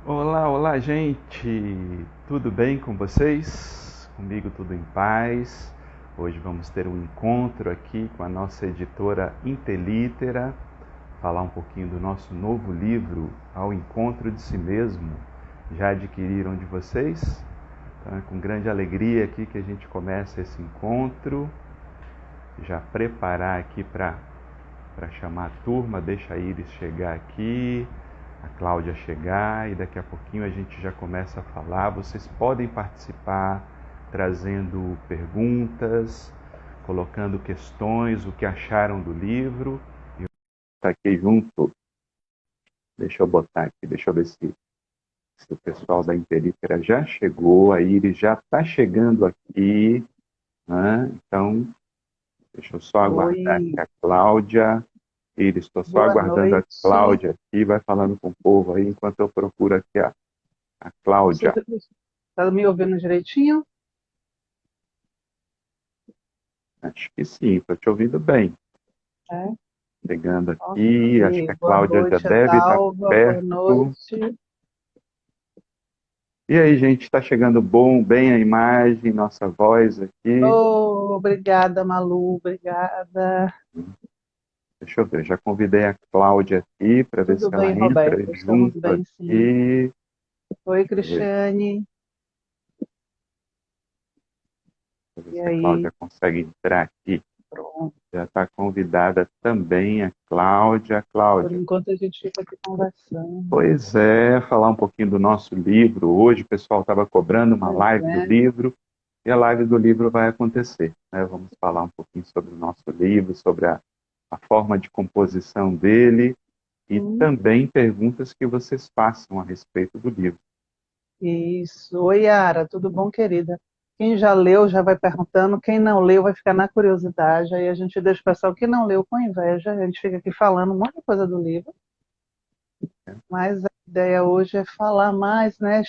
Olá, olá, gente! Tudo bem com vocês? Comigo tudo em paz. Hoje vamos ter um encontro aqui com a nossa editora Intelitera, falar um pouquinho do nosso novo livro, Ao Encontro de Si Mesmo. Já adquiriram de vocês? Então é com grande alegria aqui que a gente começa esse encontro. Já preparar aqui para chamar a turma, deixa a Iris chegar aqui, a Cláudia chegar e daqui a pouquinho a gente já começa a falar. Vocês podem participar trazendo perguntas, colocando questões, o que acharam do livro. Eu estou aqui junto. Deixa eu botar aqui, deixa eu ver se o pessoal da Interífera já chegou, a Iris já está chegando aqui, né? Então, deixa eu só aguardar Oi, aqui a Cláudia. Iris, estou só boa aguardando a noite. Cláudia aqui, vai falando com o povo aí, enquanto eu procuro aqui a Você Cláudia. está me ouvindo direitinho? Acho que sim, estou te ouvindo bem. É? Chegando aqui, acho que Ok. a Boa Cláudia já noite, deve estar Dalva. Boa perto. noite. E aí, gente, está chegando bem a imagem, nossa voz aqui. Oh, obrigada, Malu. Obrigada. Deixa eu ver, já convidei a Cláudia aqui para ver se Tudo ela bem, entra Roberta? Estamos junto bem, sim. aqui. Oi, Deixa eu ver, Cristiane. E se a Cláudia aí? consegue entrar aqui. Pronto. Já está convidada também a Cláudia. Por Cláudia. enquanto a gente fica aqui conversando. Pois é, falar um pouquinho do nosso livro. Hoje o pessoal estava cobrando uma Pois live do é. livro e a live do livro vai acontecer, né? Vamos falar um pouquinho sobre o nosso livro, sobre a forma de composição dele e Sim. também perguntas que vocês façam a respeito do livro. Isso. Oi, Yara. Tudo bom, querida? Quem já leu já vai perguntando, quem não leu vai ficar na curiosidade, aí a gente deixa o pessoal que não leu com inveja, a gente fica aqui falando um monte de coisa do livro, Né? mas a ideia hoje é falar mais, né?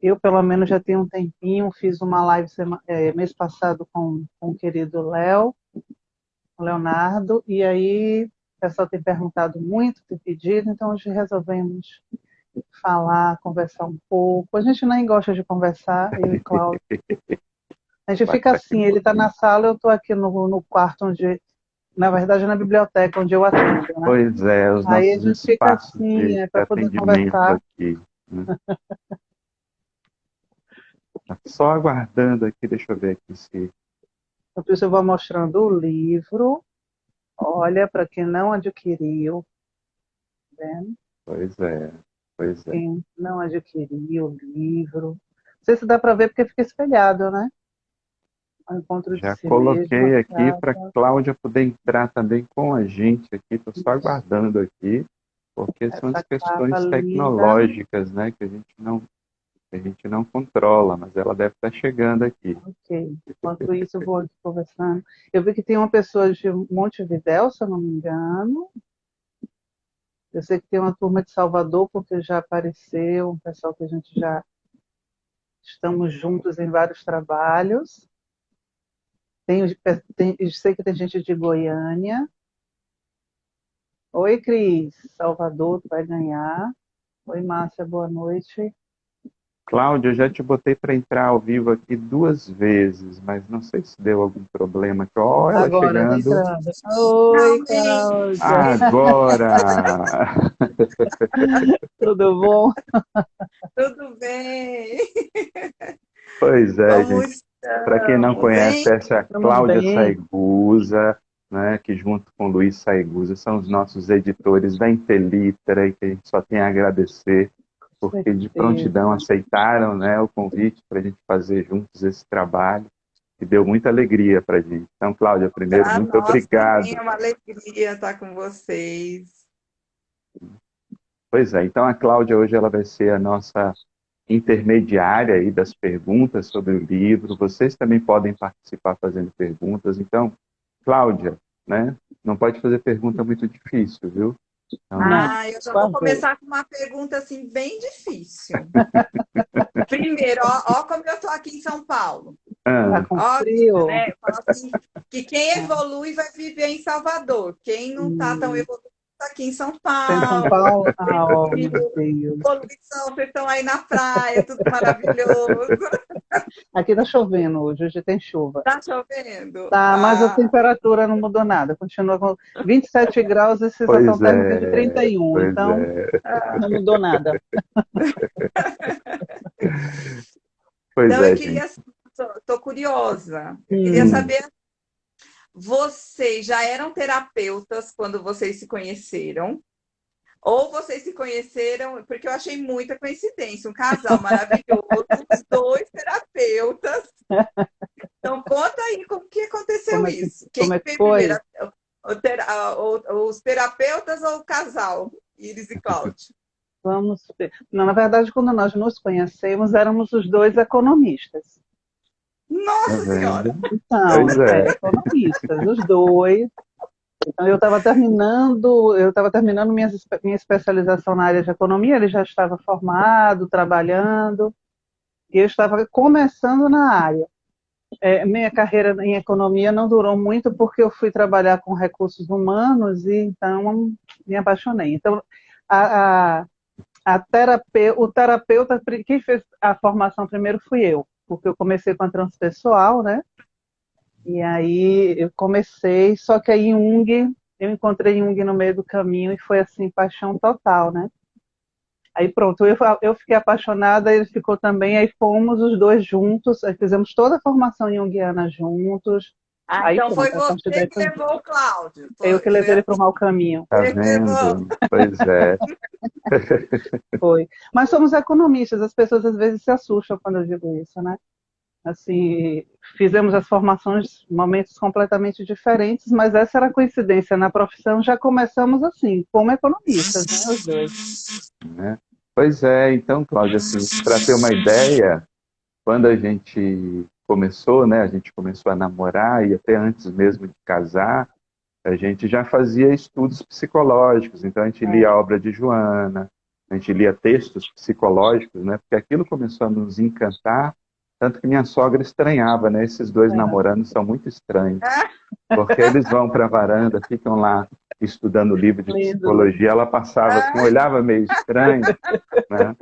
Eu pelo menos já tenho um tempinho, fiz uma live mês passado com o querido Léo, o Leonardo, e aí o pessoal tem perguntado muito, tem pedido, então hoje resolvemos falar, conversar um pouco. A gente nem gosta de conversar, eu e Cláudio. A gente fica Bate aqui um assim, ele está na pouquinho. sala, eu estou aqui no quarto onde, na verdade, na biblioteca onde eu atendo, né? Pois é, os Aí a nossos gente fica espaços assim, de para poder atendimento conversar. aqui, né? Tá só aguardando aqui, deixa eu ver aqui se... Por isso eu vou mostrando o livro. Olha, para quem não adquiriu, tá vendo? Pois é, pois é. Quem não adquiriu o livro. Não sei se dá para ver porque fica espelhado, né? O encontro de Já si mesmo, a coloquei aqui para casa, Cláudia poder entrar também com a gente aqui. Estou só aguardando aqui, porque são as essa capa questões linda. tecnológicas, né, que a gente não controla, mas ela deve estar chegando aqui. Ok. Enquanto isso, eu vou aqui conversando. Eu vi que tem uma pessoa de Montevidéu, se eu não me engano. Eu sei que tem uma turma de Salvador, porque já apareceu, um pessoal que a gente já estamos juntos em vários trabalhos. Eu sei que tem gente de Goiânia. Oi, Cris. Salvador, tu vai ganhar. Oi, Márcia, boa noite. Cláudia, eu já te botei para entrar ao vivo aqui 2 vezes, mas não sei se deu algum problema. Ó, ela Agora, tá chegando entrando. Oi, Cláudia. Finalmente, agora. Tudo bom? tudo bem? Pois é, Como gente. Para quem não estamos, conhece, hein? essa é a Estamos Cláudia bem. Saigusa, né, que junto com o Luiz Saigusa são os nossos editores da Intelitera e que a gente só tem a agradecer Com porque de prontidão certeza. aceitaram, né, o convite para a gente fazer juntos esse trabalho e deu muita alegria para a gente. Então, Cláudia, primeiro, Para muito nós também obrigado. é uma alegria estar com vocês. Pois é, então a Cláudia hoje ela vai ser a nossa intermediária aí das perguntas sobre o livro. Vocês também podem participar fazendo perguntas. Então, Cláudia, né? Não pode fazer pergunta muito difícil, viu? Então, Não, Ah, eu já vou por favor. começar com uma pergunta assim bem difícil. Primeiro, ó como eu estou aqui em São Paulo. Tá ah, com Ó, frio? né? Eu falo assim que quem evolui vai viver em Salvador. Quem não está tão Hum, evoluído aqui em São Tá em São Paulo. Paulo? Ah, oh, meu Frio, Deus. poluição, vocês estão aí na praia, tudo maravilhoso. Aqui tá chovendo hoje tem chuva. Tá chovendo? Tá, mas a Ah, temperatura não mudou nada. Continua com 27 graus e sensação Pois térmica de é, 31. pois Então, é, não mudou nada. pois então, eu é, gente. queria, estou curiosa, eu queria Hum, Hum, saber, vocês já eram terapeutas quando vocês se conheceram? Ou vocês se conheceram, porque eu achei muita coincidência, um casal maravilhoso, os dois terapeutas. Então, conta aí como que aconteceu isso. Quem como é que que veio primeiro? foi? Os terapeutas ou o casal? Iris e Cláudio. Vamos ver. Não, na verdade, quando nós nos conhecemos, éramos os dois economistas. tá Nossa vendo? Senhora! Pois Então, é. economistas, os dois. Então, eu estava terminando minha especialização na área de economia, ele já estava formado, trabalhando, e eu estava começando na área. Minha carreira em economia não durou muito porque eu fui trabalhar com recursos humanos e então me apaixonei. Então, a, a, o terapeuta, quem fez a formação primeiro fui eu, porque eu comecei com a transpessoal, né? E aí eu comecei, só que aí eu encontrei Jung no meio do caminho e foi assim, paixão total, né? Aí pronto, eu fiquei apaixonada, ele ficou também, aí fomos os dois juntos, aí fizemos toda a formação junguiana juntos, Ah, aí então foi pronto, a partir você daí que foi levou o Cláudio. eu que Foi levei ele assim para o mau caminho, Tá que levou. vendo? Pois é. foi. Mas somos economistas, as pessoas às vezes se assustam quando eu digo isso, né? Assim, fizemos as formações em momentos completamente diferentes, mas essa era a coincidência. Na profissão já começamos assim, como economistas, né, os dois. Né? Pois é, então, Cláudia, assim, para ter uma ideia, quando a gente começou, né, a gente começou a namorar e até antes mesmo de casar, a gente já fazia estudos psicológicos, então a gente lia É, a obra de Joana, a gente lia textos psicológicos, né, porque aquilo começou a nos encantar, tanto que minha sogra estranhava, né, esses dois é, namorando são muito estranhos, Ah, porque eles vão para a varanda, ficam lá estudando livro de lindo. psicologia, ela passava assim, ah, olhava meio estranho, né?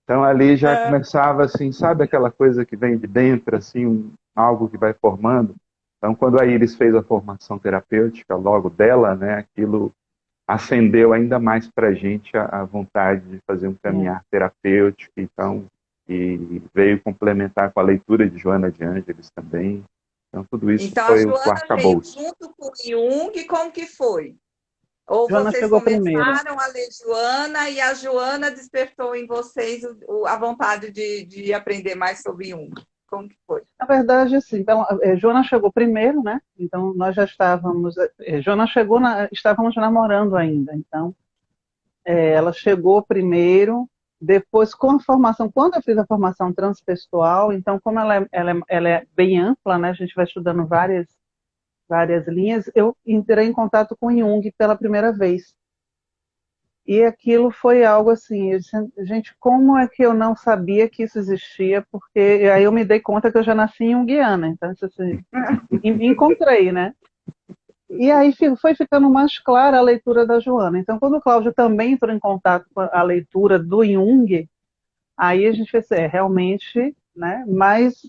Então ali já ah. começava assim, sabe aquela coisa que vem de dentro, assim, algo que vai formando. Então quando a Iris fez a formação terapêutica logo dela, né, aquilo acendeu ainda mais para a gente a vontade de fazer um É. caminhar terapêutico. Então e veio complementar com a leitura de Joana de Ângeles também. Então tudo isso Então a foi o Joana veio arcabouço. junto com o Jung, como que foi? Ou Joana vocês chegou primeiro. começaram a ler Joana e a Joana despertou em vocês a vontade de aprender mais sobre Jung? Como que foi? Na verdade, assim, então, Joana chegou primeiro, né? Então nós já estávamos, Joana chegou, estávamos namorando ainda. Então ela chegou primeiro, depois com a formação, quando eu fiz a formação transpessoal, então como ela é bem ampla, né? A gente vai estudando várias linhas, eu entrei em contato com Jung pela primeira vez. E aquilo foi algo assim, eu disse, gente, como é que eu não sabia que isso existia? Porque aí eu me dei conta que eu já nasci em Junguiana, então assim, me encontrei, né? E aí foi ficando mais clara a leitura da Joana. Então, quando o Cláudio também entrou em contato com a leitura do Jung, aí a gente fez, realmente, né? Mas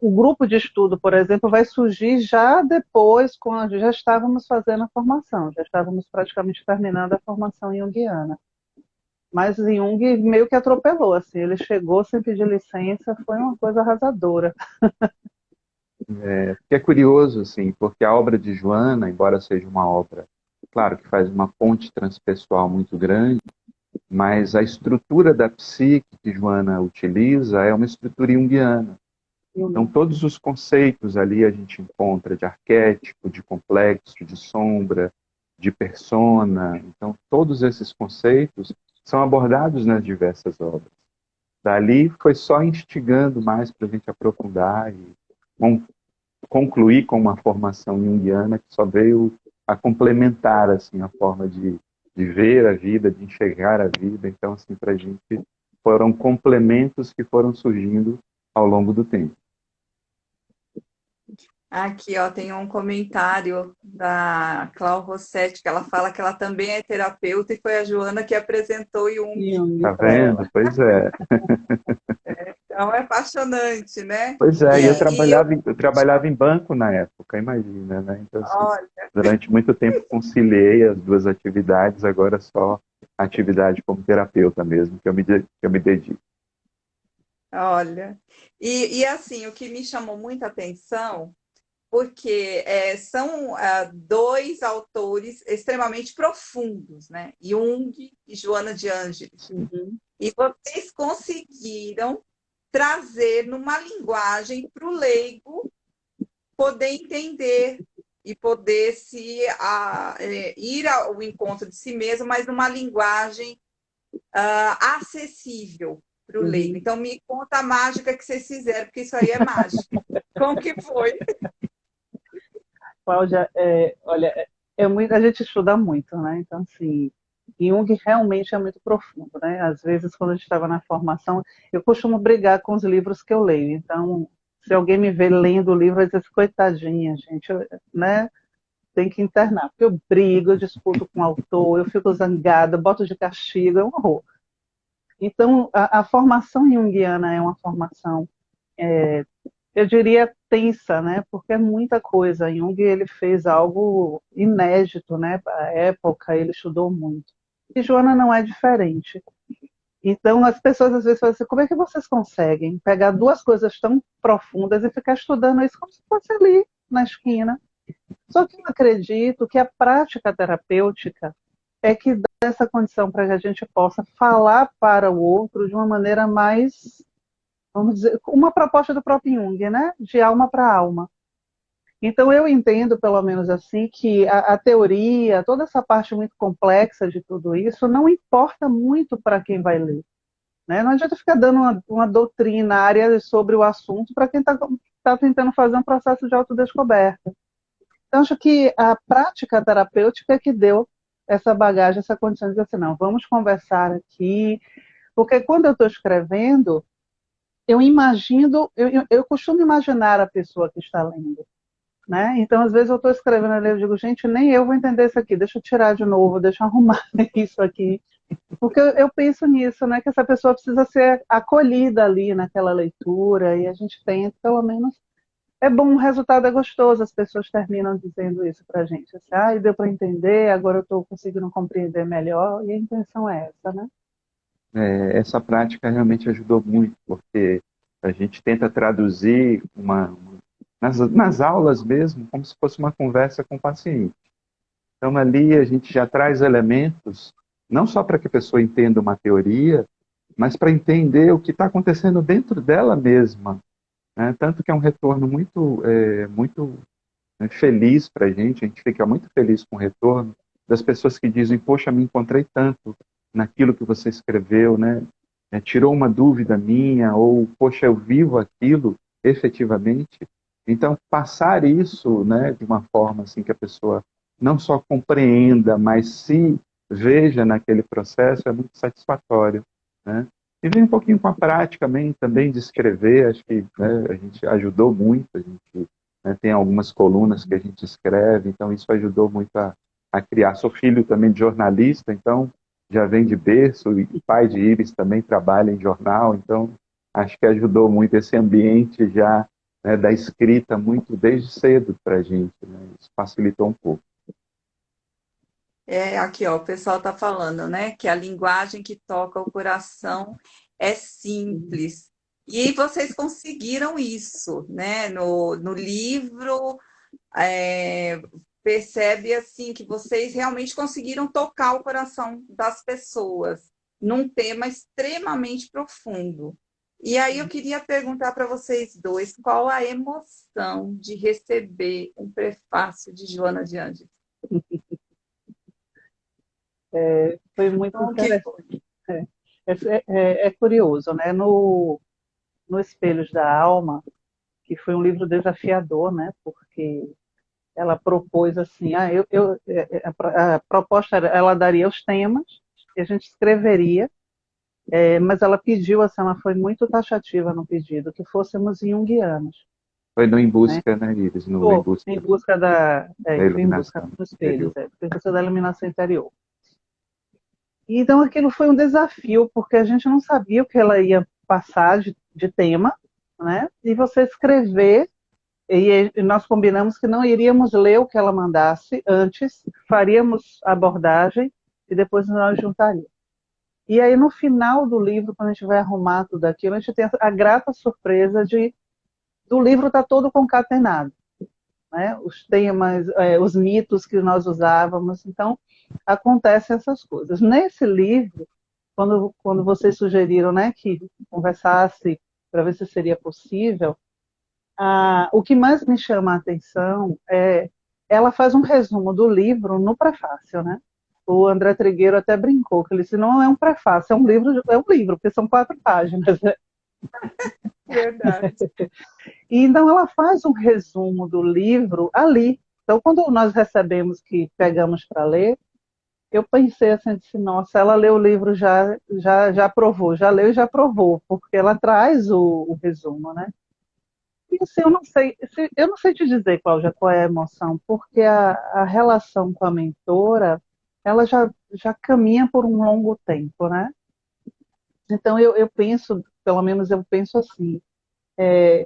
o grupo de estudo, por exemplo, vai surgir já depois, quando já estávamos fazendo a formação, já estávamos praticamente terminando a formação junguiana. Mas Jung meio que atropelou, assim, ele chegou sem pedir licença, foi uma coisa arrasadora. Que é curioso, assim, porque a obra de Joana, embora seja uma obra, claro, que faz uma ponte transpessoal muito grande, mas a estrutura da psique que Joana utiliza é uma estrutura junguiana. Então, todos os conceitos ali a gente encontra de arquétipo, de complexo, de sombra, de persona. Então, todos esses conceitos são abordados nas diversas obras. Dali foi só instigando mais para a gente aprofundar e concluir com uma formação junguiana que só veio a complementar assim a forma de ver a vida, de enxergar a vida. Então, assim, para a gente foram complementos que foram surgindo ao longo do tempo. Aqui, ó, tem um comentário da Clau Rossetti, que ela fala que ela também é terapeuta e foi a Joana que apresentou Jung. Jung Tá para ela. vendo? Pois é. Então é apaixonante, né? Pois é, e E eu, eu trabalhava em banco na época, imagina, né? Então, assim, olha, durante muito tempo conciliei as duas atividades, agora só atividade como terapeuta mesmo, que eu me dedico. olha. E assim, o que me chamou muita atenção, porque são dois autores extremamente profundos, né? Jung e Joana de Ângeles. Uhum. E vocês conseguiram trazer numa linguagem para o leigo poder entender e poder ir ao encontro de si mesmo, mas numa linguagem acessível para o leigo. Uhum. Então, me conta a mágica que vocês fizeram, porque isso aí é mágica. Como que foi? Cláudia, olha, a gente estuda muito, né? Então, assim, Jung realmente é muito profundo, né? Às vezes, quando a gente estava na formação, eu costumo brigar com os livros que eu leio. Então, se alguém me vê lendo o livro, vai dizer assim, coitadinha, gente, né? Tem que internar. Porque eu brigo, eu disputo com o autor, eu fico zangada, boto de castigo, é um horror. Então, a formação junguiana é uma formação, eu diria, tensa, né? Porque é muita coisa. Jung, ele fez algo inédito, né? Para a época, ele estudou muito. E Joana não é diferente. Então, as pessoas às vezes falam assim, como é que vocês conseguem pegar duas coisas tão profundas e ficar estudando isso como se fosse ali, na esquina? Só que eu acredito que a prática terapêutica é que dá essa condição para que a gente possa falar para o outro de uma maneira mais, vamos dizer, uma proposta do próprio Jung, né? De alma para alma. Então eu entendo, pelo menos assim, que a teoria, toda essa parte muito complexa de tudo isso, não importa muito para quem vai ler. Né? Não adianta ficar dando uma doutrinária sobre o assunto para quem está tentando fazer um processo de autodescoberta. Então, acho que a prática terapêutica é que deu essa bagagem, essa condição de dizer assim, não, vamos conversar aqui, porque quando eu estou escrevendo, eu imagino, eu costumo imaginar a pessoa que está lendo. Né? Então, às vezes eu estou escrevendo ali, eu digo, gente, nem eu vou entender isso aqui, deixa eu tirar de novo, deixa eu arrumar isso aqui. Porque eu penso nisso, né? Que essa pessoa precisa ser acolhida ali naquela leitura, e a gente tenta, pelo menos, é bom, o resultado é gostoso, as pessoas terminam dizendo isso pra gente. Assim, ah, deu para entender, agora eu estou conseguindo compreender melhor, e a intenção é essa, né? Essa prática realmente ajudou muito, porque a gente tenta traduzir nas aulas mesmo, como se fosse uma conversa com o paciente. Então, ali a gente já traz elementos, não só para que a pessoa entenda uma teoria, mas para entender o que está acontecendo dentro dela mesma. Né? Tanto que é um retorno muito feliz para a gente fica muito feliz com o retorno das pessoas que dizem, poxa, me encontrei tanto naquilo que você escreveu, né? Tirou uma dúvida minha, ou, poxa, eu vivo aquilo efetivamente. Então, passar isso, né, de uma forma assim que a pessoa não só compreenda, mas se veja naquele processo, é muito satisfatório, né? E vem um pouquinho com a prática também de escrever, acho que, né, a gente ajudou muito, a gente, né, tem algumas colunas que a gente escreve, então isso ajudou muito a criar. Sou filho também de jornalista, então já vem de berço, e pai de Iris também trabalha em jornal, então acho que ajudou muito esse ambiente já, né, da escrita muito desde cedo para a gente, né? Isso facilitou um pouco. Aqui, ó, o pessoal está falando, né, que a linguagem que toca o coração é simples. E vocês conseguiram isso, né? No livro, é, percebe assim que vocês realmente conseguiram tocar o coração das pessoas num tema extremamente profundo. E aí eu queria perguntar para vocês dois, qual a emoção de receber um prefácio de Joana de Ângeles? Foi muito Então, o que interessante. foi? É curioso, né? No Espelhos da Alma, que foi um livro desafiador, né? Porque ela propôs assim, a proposta era, ela daria os temas e a gente escreveria, mas ela pediu, assim, ela foi muito taxativa no pedido, que fôssemos junguianos. Foi no Em né? Busca, né, Iris? No Em Busca Em busca da, da em busca Iluminação dos Interior. espelhos, em busca da iluminação interior. Então aquilo foi um desafio, porque a gente não sabia o que ela ia passar de tema, né? E você escrever, e nós combinamos que não iríamos ler o que ela mandasse antes, faríamos a abordagem e depois nós juntaríamos. E aí no final do livro, quando a gente vai arrumar tudo aquilo, a gente tem a grata surpresa do livro estar todo concatenado, né? Os temas, os mitos que nós usávamos. Então, acontecem essas coisas. Nesse livro, quando vocês sugeriram, né, que conversasse para ver se seria possível, o que mais me chama a atenção é ela faz um resumo do livro no prefácio, né? O André Trigueiro até brincou, que ele disse, não é um prefácio, é um livro, porque são 4 páginas. Verdade. E então ela faz um resumo do livro ali. Então, quando nós recebemos que pegamos para ler, eu pensei assim, disse, nossa, ela leu o livro já aprovou, já leu e já aprovou, porque ela traz o resumo, né? E assim, eu não sei te dizer, Cláudia, qual é a emoção, porque a relação com a mentora, ela já caminha por um longo tempo, né? Então eu penso, pelo menos eu penso assim,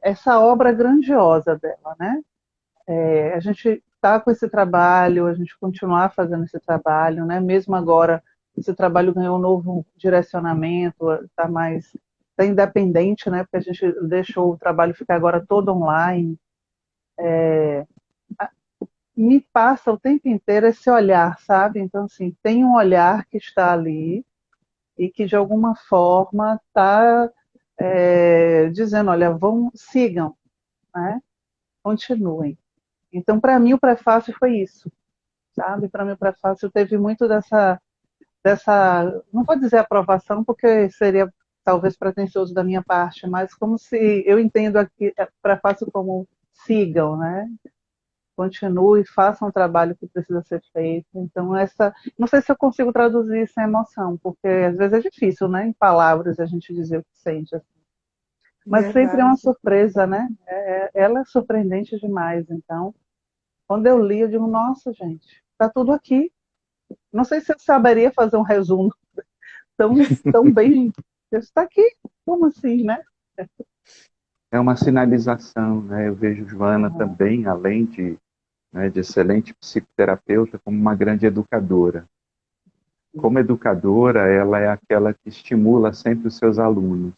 essa obra grandiosa dela, né? A gente está com esse trabalho, a gente continuar fazendo esse trabalho, né? Mesmo agora, esse trabalho ganhou um novo direcionamento, tá independente, né? Porque a gente deixou o trabalho ficar agora todo online. Me passa o tempo inteiro esse olhar, sabe? Então, assim, tem um olhar que está ali e que, de alguma forma, está dizendo, olha, sigam, né? Continuem. Então, para mim, o prefácio foi isso, sabe? Para mim, o prefácio teve muito não vou dizer aprovação, porque seria talvez pretensioso da minha parte, mas como se eu entendo aqui prefácio como sigam, né? Continue, façam o trabalho que precisa ser feito. Então, não sei se eu consigo traduzir sem emoção, porque às vezes é difícil, né? Em palavras a gente dizer o que sente. Mas sempre é uma Verdade. surpresa, né? Ela é surpreendente demais. Então, quando eu li, eu digo, nossa, gente, está tudo aqui. Não sei se eu saberia fazer um resumo tão bem. Está aqui. Como assim, né? É uma sinalização, né? Eu vejo Joana também, além de excelente psicoterapeuta, como uma grande educadora. Como educadora, ela é aquela que estimula sempre os seus alunos.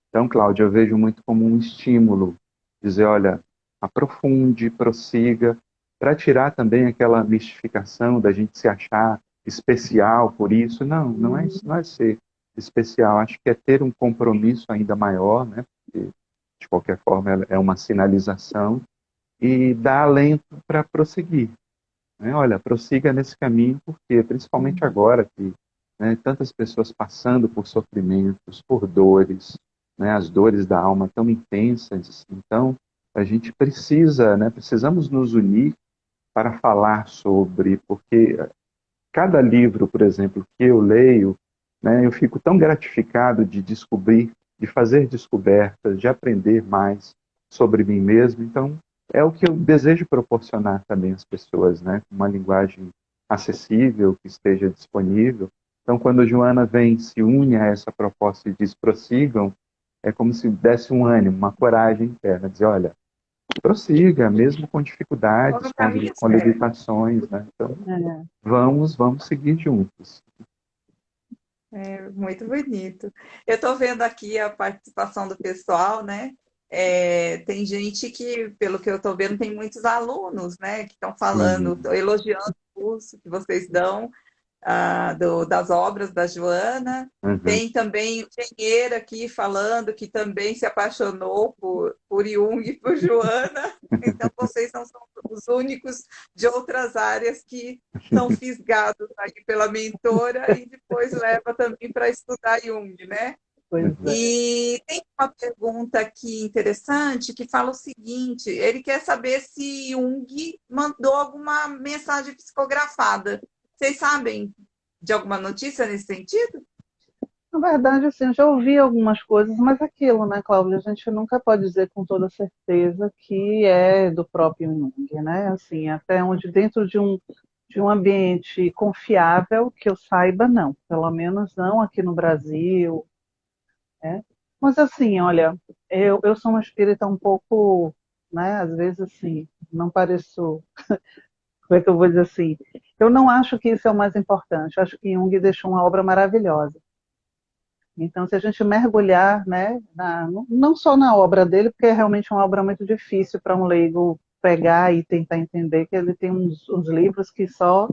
Então, Cláudia, eu vejo muito como um estímulo, dizer, olha, aprofunde, prossiga, para tirar também aquela mistificação da gente se achar especial por isso. Não, não é ser especial, acho que é ter um compromisso ainda maior, né? Porque, de qualquer forma, é uma sinalização e dá alento para prosseguir. Né? Olha, prossiga nesse caminho, porque principalmente agora que, né, tantas pessoas passando por sofrimentos, por dores, né, as dores da alma tão intensas, então a gente precisa, né, precisamos nos unir para falar sobre, porque cada livro, por exemplo, que eu leio, né, eu fico tão gratificado de descobrir, de fazer descobertas, de aprender mais sobre mim mesmo. Então, é o que eu desejo proporcionar também às pessoas, né, uma linguagem acessível, que esteja disponível. Então, quando a Joana vem, se une a essa proposta e diz prossigam, é como se desse um ânimo, uma coragem interna, dizer, olha, prossiga, mesmo com Tô dificuldades, no caminho com certo. limitações, né? Então, É, vamos seguir juntos. É muito bonito. Eu estou vendo aqui a participação do pessoal, né? Tem gente que, pelo que eu estou vendo, tem muitos alunos, né? Que estão falando, Sim. elogiando o curso que vocês dão, das obras da Joana. Uhum. Tem também o engenheiro aqui falando que também se apaixonou por Jung e por Joana. Então, vocês não são os únicos de outras áreas que são fisgados aí pela mentora e depois leva também para estudar Jung, né? pois é. E tem uma pergunta aqui interessante que fala o seguinte: ele quer saber se Jung mandou alguma mensagem psicografada. Vocês sabem de alguma notícia nesse sentido? Na verdade, assim, eu já ouvi algumas coisas, mas aquilo, né, Cláudia, a gente nunca pode dizer com toda certeza que é do próprio Jung, né? Assim, até onde dentro de um ambiente confiável, que eu saiba, não. Pelo menos não aqui no Brasil, né? Mas assim, olha, eu sou uma espírita um pouco, né, às vezes assim, não pareço, como é que eu vou dizer assim, eu não acho que isso é o mais importante, eu acho que Jung deixou uma obra maravilhosa. Então, se a gente mergulhar, né, não só na obra dele, porque é realmente uma obra muito difícil para um leigo pegar e tentar entender, que ele tem uns livros que só,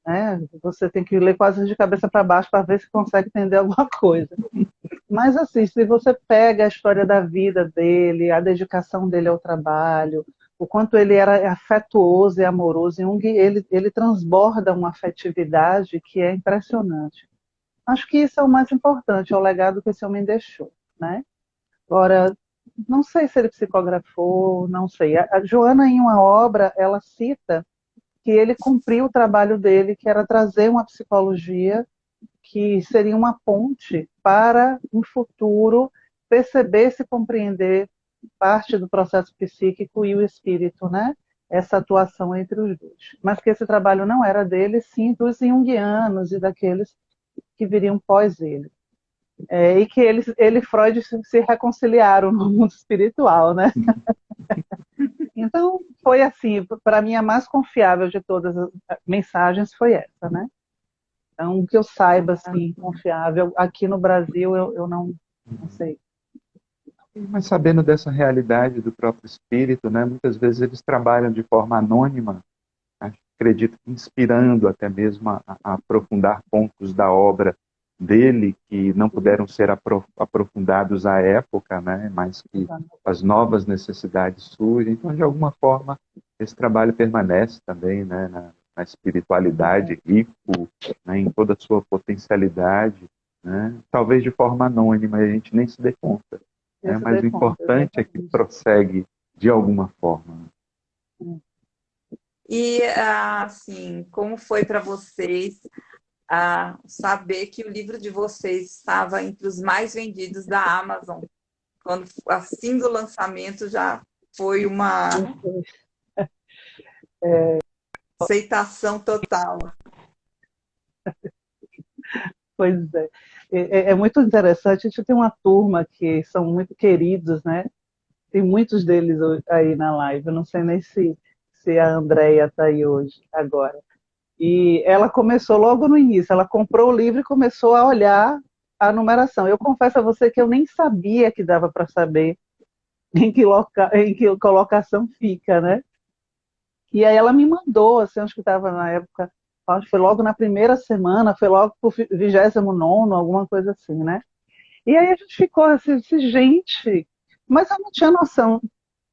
né, você tem que ler quase de cabeça para baixo para ver se consegue entender alguma coisa. Mas, assim, se você pega a história da vida dele, a dedicação dele ao trabalho, o quanto ele era afetuoso e amoroso, Jung, ele transborda uma afetividade que é impressionante. Acho que isso é o mais importante, é o legado que esse homem deixou, né? Agora, não sei se ele psicografou, não sei. A Joana, em uma obra, ela cita que ele cumpriu o trabalho dele, que era trazer uma psicologia que seria uma ponte para, um futuro, perceber se compreender parte do processo psíquico e o espírito, né? Essa atuação entre os dois. Mas que esse trabalho não era dele, sim dos junguianos e daqueles que viriam pós ele. E que ele e Freud se reconciliaram no mundo espiritual, né? Então, foi assim, para mim a mais confiável de todas as mensagens foi essa, né? Então, o que eu saiba, assim, confiável, aqui no Brasil eu não sei. Mas sabendo dessa realidade do próprio espírito, né, muitas vezes eles trabalham de forma anônima, acredito que inspirando até mesmo a aprofundar pontos da obra dele que não puderam ser aprofundados à época, né, mas que as novas necessidades surgem. Então, de alguma forma, esse trabalho permanece também, né, na espiritualidade, rico, né, em toda a sua potencialidade, né, talvez de forma anônima, a gente nem se dê conta. Né, mas o importante é que prossegue de alguma forma. E, assim, como foi para vocês saber que o livro de vocês estava entre os mais vendidos da Amazon? Quando, assim do lançamento, já foi uma aceitação total. Pois é. É muito interessante. A gente tem uma turma que são muito queridos, né? Tem muitos deles aí na live. Eu não sei nem se a Andrea está aí hoje, agora. E ela começou logo no início. Ela comprou o livro e começou a olhar a numeração. Eu confesso a você que eu nem sabia que dava para saber em que colocação fica, né? E aí ela me mandou, assim, acho que estava na época, acho que foi logo na primeira semana, foi logo pro 29º, alguma coisa assim, né? E aí a gente ficou assim, gente, mas eu não tinha noção,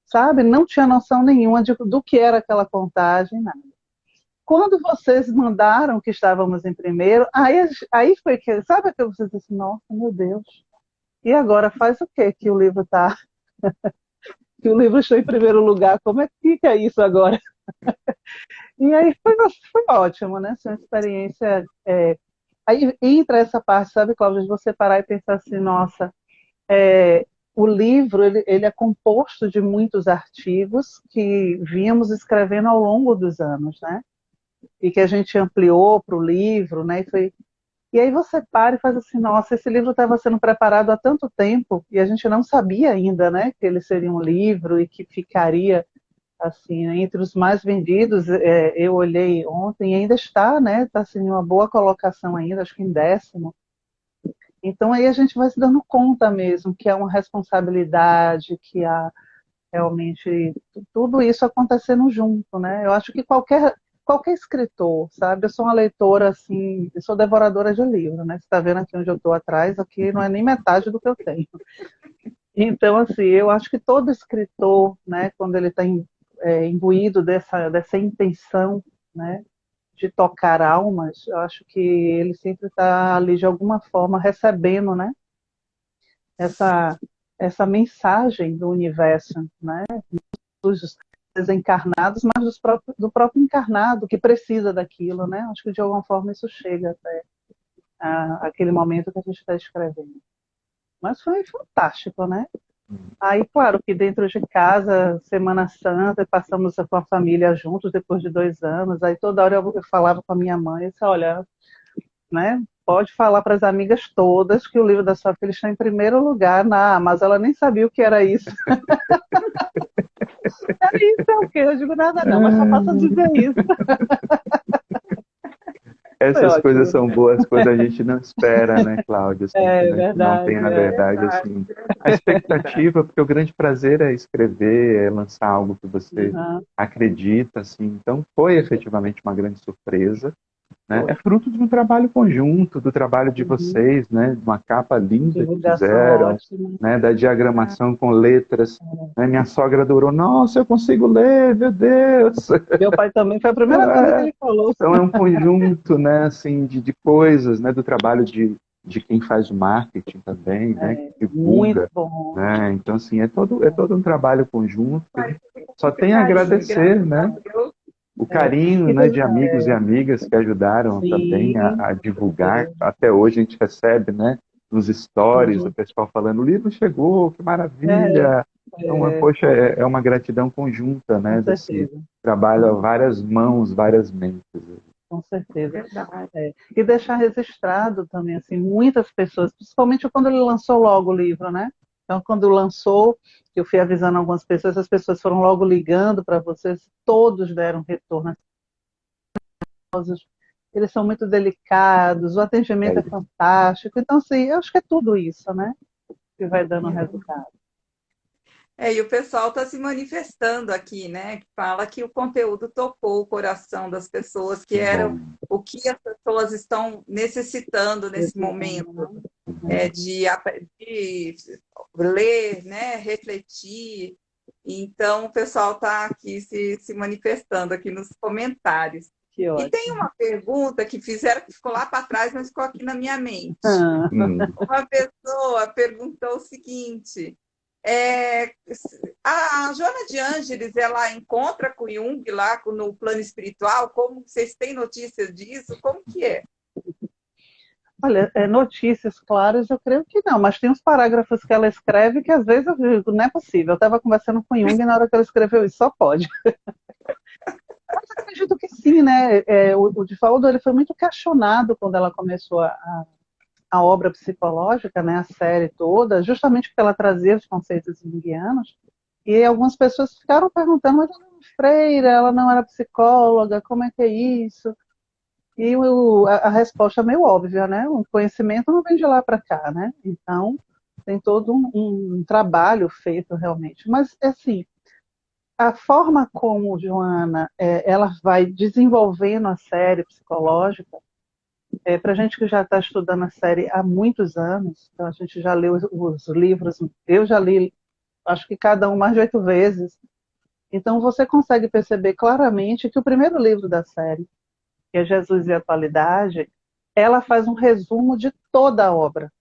sabe? Não tinha noção nenhuma do que era aquela contagem, nada. Quando vocês mandaram que estávamos em primeiro, aí foi que, sabe que vocês disseram, nossa, meu Deus, e agora faz o quê que o livro está que o livro está em primeiro lugar, como é que fica isso agora? E aí foi ótimo, né? Foi uma experiência. Aí entra essa parte, sabe, Cláudia, de você parar e pensar assim, nossa, o livro ele é composto de muitos artigos que vínhamos escrevendo ao longo dos anos, né? E que a gente ampliou para o livro, né? E aí você para e faz assim, nossa, esse livro estava sendo preparado há tanto tempo e a gente não sabia ainda, né, que ele seria um livro e que ficaria assim, entre os mais vendidos. Eu olhei ontem e ainda está, né? Está assim, uma boa colocação ainda, acho que em 10º. Então aí a gente vai se dando conta mesmo que é uma responsabilidade, que há realmente tudo isso acontecendo junto, né? Eu acho que qualquer escritor, sabe? Eu sou uma leitora assim, eu sou devoradora de livro, né? Você está vendo aqui onde eu estou atrás, aqui não é nem metade do que eu tenho. Então, assim, eu acho que todo escritor, né, quando ele está imbuído dessa intenção, né, de tocar almas, eu acho que ele sempre está ali de alguma forma recebendo, né, essa mensagem do universo, né, dos desencarnados, mas do próprio encarnado que precisa daquilo, né? Acho que de alguma forma isso chega aquele momento que a gente está escrevendo. Mas foi fantástico, né? Aí, claro, que dentro de casa, Semana Santa, passamos com a família juntos depois de 2 anos. Aí toda hora eu falava com a minha mãe, eu disse, olha, né? Pode falar para as amigas todas que o livro da sua filha está em primeiro lugar na Amazon. Ela nem sabia o que era isso. Era isso, é o quê? Eu digo nada não, mas só posso dizer isso. Essas Foi coisas ótimo. são boas quando a gente não espera, né, Cláudia? Assim, É quando a gente não tem, verdade, na verdade, assim, a expectativa, porque o grande prazer é escrever, é lançar algo que você Uhum. acredita, assim. Então, foi efetivamente uma grande surpresa, né? É Foi. fruto de um trabalho conjunto, do trabalho de Uhum. vocês, né? De uma capa linda que Divulgação fizeram, ótima. né? Da diagramação com letras, né? Minha sogra adorou. Nossa, eu consigo ler, meu Deus! Meu pai também, foi a primeira coisa que ele falou. Então é um conjunto, né, assim, de coisas, né, do trabalho de quem faz o marketing também, né, que Muito divulga, bom. né, então assim, é todo um trabalho conjunto, que a gente só tem a Carinho, agradecer, né, graças a Deus. o carinho, E né, teve, de amigos e amigas que ajudaram também sim, a com divulgar, certeza. até hoje a gente recebe, né, nos stories, o Uhum. pessoal falando, o livro chegou, que É, maravilha, então, é, poxa, é uma gratidão conjunta, com né, desse certeza. trabalho a várias mãos, várias mentes. Com certeza. Verdade. E deixar registrado também, assim, muitas pessoas, principalmente quando ele lançou logo o livro, né? Então, quando lançou, eu fui avisando algumas pessoas, as pessoas foram logo ligando para vocês, todos deram retorno. Eles são muito delicados, o atendimento é É, fantástico. Então, assim, eu acho que é tudo isso, né? Que vai dando resultado. E o pessoal está se manifestando aqui, né? Que fala que o conteúdo tocou o coração das pessoas, que que era bom. o que as pessoas estão necessitando nesse momento, de ler, né? Refletir. Então, o pessoal está aqui se manifestando aqui nos comentários. Que E tem ótimo. uma pergunta que fizeram que ficou lá para trás, mas ficou aqui na minha mente. Ah, Uma pessoa perguntou o seguinte: é, a Joana de Ângeles, ela encontra com Jung lá no plano espiritual? Como vocês têm notícias disso? Como que é? olha, notícias claras eu creio que não, mas tem uns parágrafos que ela escreve que às vezes eu digo, não é possível. Eu estava conversando com Jung e na hora que ela escreveu isso, só pode. Mas acredito que sim, né? O Divaldo ele foi muito questionado quando ela começou a obra psicológica, né, a série toda, justamente porque ela trazia os conceitos junguianos, e algumas pessoas ficaram perguntando, mas ela não é freira, ela não era psicóloga, como é que é isso? E a resposta é meio óbvia, né? O conhecimento não vem de lá para cá, né? Então, tem todo um trabalho feito realmente. Mas, assim, a forma como Joana ela vai desenvolvendo a série psicológica, para a gente que já está estudando a série há muitos anos, então a gente já leu os livros, eu já li, acho que cada um mais de 8 vezes. Então você consegue perceber claramente que o primeiro livro da série, que é Jesus e a Atualidade, ela faz um resumo de toda a obra.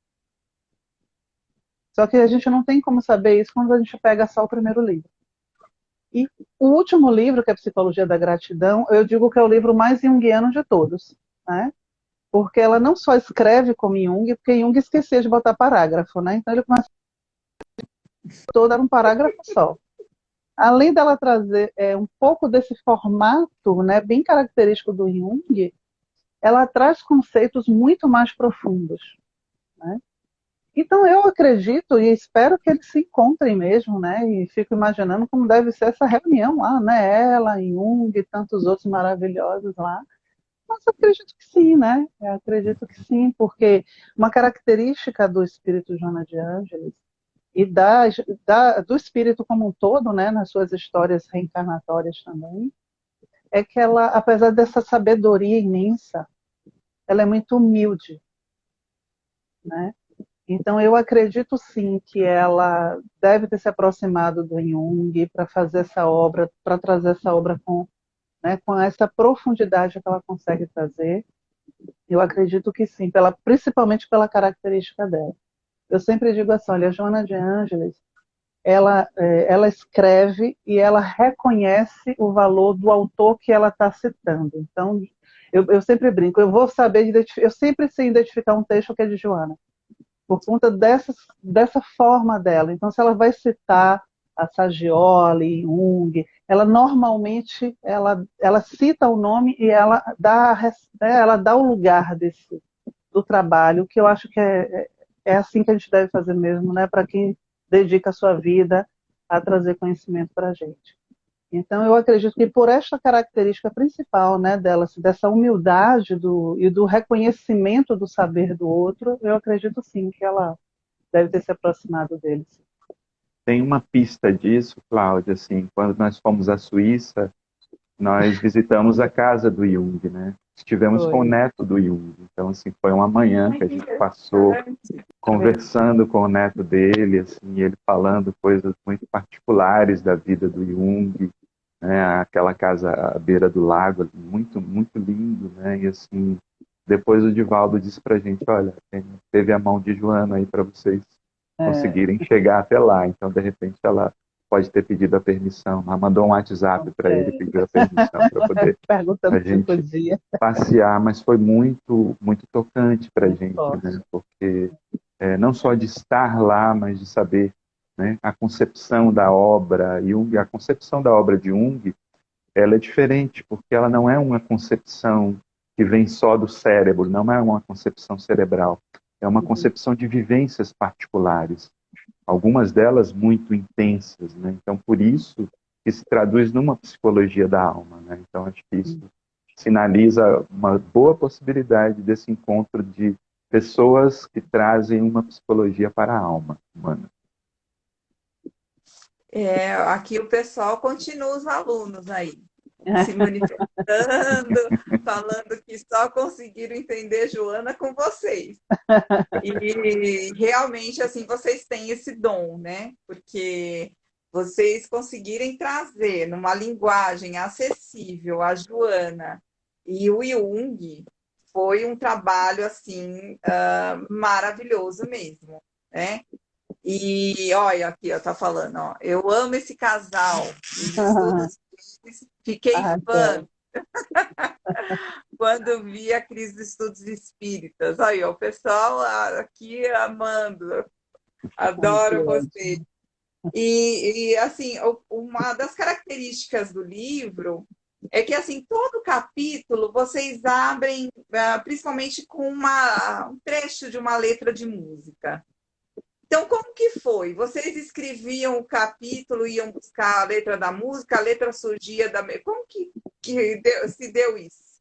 Só que a gente não tem como saber isso quando a gente pega só o primeiro livro. E o último livro, que é Psicologia da Gratidão, eu digo que é o livro mais junguiano de todos, né? Porque ela não só escreve como Jung, porque Jung esquecia de botar parágrafo, né? Então ele começa todo era um parágrafo só. Além dela trazer um pouco desse formato, né, bem característico do Jung, ela traz conceitos muito mais profundos, né? Então eu acredito e espero que eles se encontrem mesmo, né? E fico imaginando como deve ser essa reunião lá, né? Ela, Jung e tantos outros maravilhosos lá. Mas eu acredito que sim, né? Eu acredito que sim, porque uma característica do espírito Joana de Ângeles e do espírito como um todo, né, nas suas histórias reencarnatórias também, é que ela, apesar dessa sabedoria imensa, ela é muito humilde, né? Então eu acredito sim que ela deve ter se aproximado do Jung para fazer essa obra, para trazer essa obra com essa profundidade que ela consegue trazer. Eu acredito que sim, principalmente pela característica dela. Eu sempre digo assim, olha, a Joana de Ângeles, ela escreve e ela reconhece o valor do autor que ela está citando. Então, Eu sempre brinco, eu vou saber identificar, eu sempre sei identificar um texto que é de Joana, por conta dessa forma dela. Então, se ela vai citar a Sagioli, Jung, ela normalmente ela cita o nome e ela dá o lugar do trabalho, que eu acho que é assim que a gente deve fazer mesmo, né? Para quem dedica a sua vida a trazer conhecimento para a gente. Então, eu acredito que por esta característica principal, né, dela, dessa humildade e do reconhecimento do saber do outro, eu acredito sim que ela deve ter se aproximado dele. Sim. Tem uma pista disso, Cláudia, assim, quando nós fomos à Suíça, nós visitamos a casa do Jung, né? Estivemos com o Foi. neto do Jung. Então, assim, foi uma manhã Ai, que a que gente passou interessante. conversando com o neto dele, assim, ele falando coisas muito particulares da vida do Jung, né? Aquela casa à beira do lago, muito, muito lindo, né? E assim, depois o Divaldo disse pra gente, olha, teve a mão de Joana aí para vocês É, conseguirem chegar até lá. Então, de repente, ela pode ter pedido a permissão. Ela mandou um WhatsApp para ele, é, pediu a permissão para poder a perguntando se gente podia. passear, mas foi muito, muito tocante para a Muito gente, forte. né? Porque não só de estar lá, mas de saber, né, a concepção da obra Jung, a concepção da obra de Jung, ela é diferente, porque ela não é uma concepção que vem só do cérebro, não é uma concepção cerebral, é uma concepção de vivências particulares, algumas delas muito intensas, né? Então, por isso que se traduz numa psicologia da alma, né? Então, acho que isso sinaliza uma boa possibilidade desse encontro de pessoas que trazem uma psicologia para a alma humana. Aqui o pessoal continua os alunos aí, se manifestando, falando que só conseguiram entender Joana com vocês. E realmente, assim, vocês têm esse dom, né? Porque vocês conseguirem trazer numa linguagem acessível a Joana e o Jung foi um trabalho, assim, maravilhoso mesmo, né? E olha aqui, ó, tá falando, ó, eu amo esse casal, os estudos, fiquei fã Arrasou. quando vi a crise dos estudos espíritas. Aí, ó, o pessoal aqui amando, Que adoro você. ótimo. Assim, uma das características do livro é que, assim, todo capítulo vocês abrem, principalmente com um trecho de uma letra de música. Então, como que foi? Vocês escreviam o capítulo, iam buscar a letra da música, a letra surgia da... Como que se deu isso?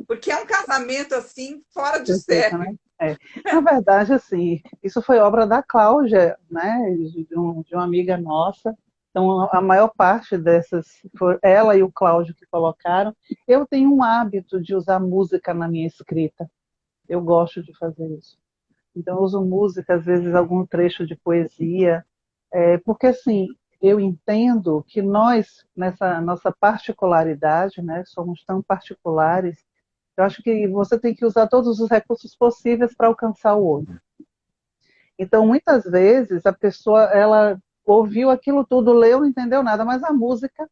Porque é um casamento, assim, fora de Perfeito, né? série. Na verdade, assim, isso foi obra da Cláudia, né, de uma amiga nossa. Então, a maior parte dessas, foi ela e o Cláudio que colocaram. Eu tenho um hábito de usar música na minha escrita. Eu gosto de fazer isso. Então, eu uso música, às vezes, algum trecho de poesia, porque, assim, eu entendo que nós, nessa nossa particularidade, né, somos tão particulares. Eu acho que você tem que usar todos os recursos possíveis para alcançar o outro. Então, muitas vezes, a pessoa, ela ouviu aquilo tudo, leu, não entendeu nada, mas a música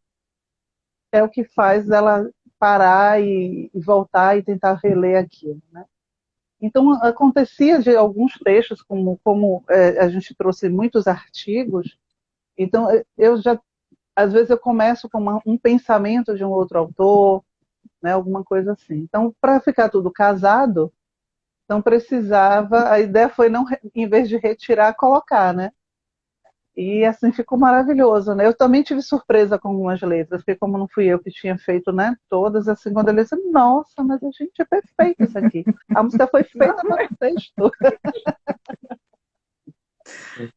é o que faz ela parar e voltar e tentar reler aquilo, né? Então, acontecia de alguns textos, como a gente trouxe muitos artigos, então eu já, às vezes eu começo com um pensamento de um outro autor, né, alguma coisa assim. Então, para ficar tudo casado, então precisava, a ideia foi não, em vez de retirar, colocar, né? E assim ficou maravilhoso, né? Eu também tive surpresa com algumas letras, porque como não fui eu que tinha feito, né, todas, assim, quando eu li, disse, nossa, mas a gente é perfeito isso aqui. A música foi feita Não para é? o texto.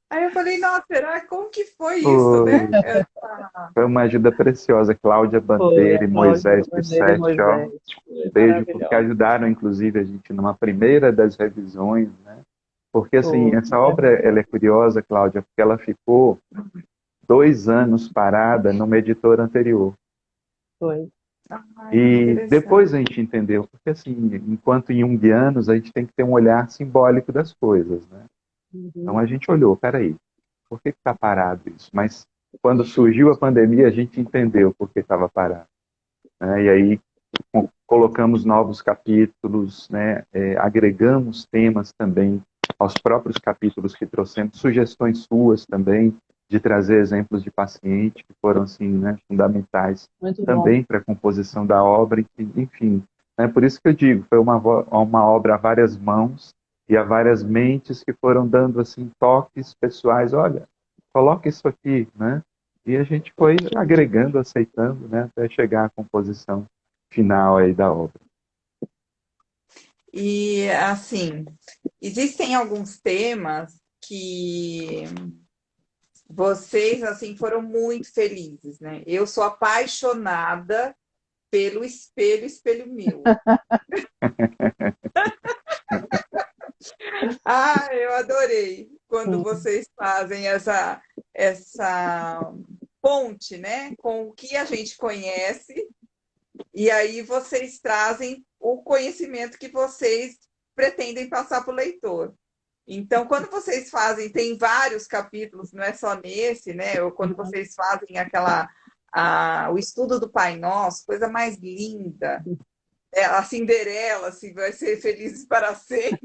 Aí eu falei, nossa, será? Como que foi isso, né? Foi, foi uma ajuda preciosa, Cláudia Foi Bandeira a e Cláudia Moisés Bandeira e Pissetti, ó. Moisés. Foi Beijo, porque maravilhosa. ajudaram, inclusive, a gente numa primeira das revisões, né? Porque, assim, Foi essa obra, ela maravilhosa. é curiosa, Cláudia, porque ela ficou 2 anos parada numa editora anterior. Foi. Ai, que E interessante. depois a gente entendeu, porque, assim, enquanto junguianos, a gente tem que ter um olhar simbólico das coisas, né? Então Uhum. a gente olhou, peraí, por que está parado isso? Mas quando surgiu a pandemia, a gente entendeu por que estava parado, né? E aí colocamos novos capítulos, né? Agregamos temas também aos próprios capítulos que trouxemos, sugestões suas também, de trazer exemplos de paciente que foram assim, né, fundamentais também para a composição da obra, enfim. Por isso que eu digo, foi uma obra a várias mãos e a várias mentes que foram dando assim toques pessoais. Olha, coloca isso aqui, né? E a gente foi agregando, aceitando, né, até chegar à composição final aí da obra. E, assim, existem alguns temas que vocês, assim, foram muito felizes, né? Eu sou apaixonada pelo espelho, espelho meu. Eu adorei quando vocês fazem essa ponte, né, com o que a gente conhece, e aí vocês trazem o conhecimento que vocês pretendem passar para o leitor. Então, quando vocês fazem, tem vários capítulos, não é só nesse, né? Ou quando vocês fazem o estudo do Pai Nosso, coisa mais linda. A Cinderela, se vai ser felizes para sempre.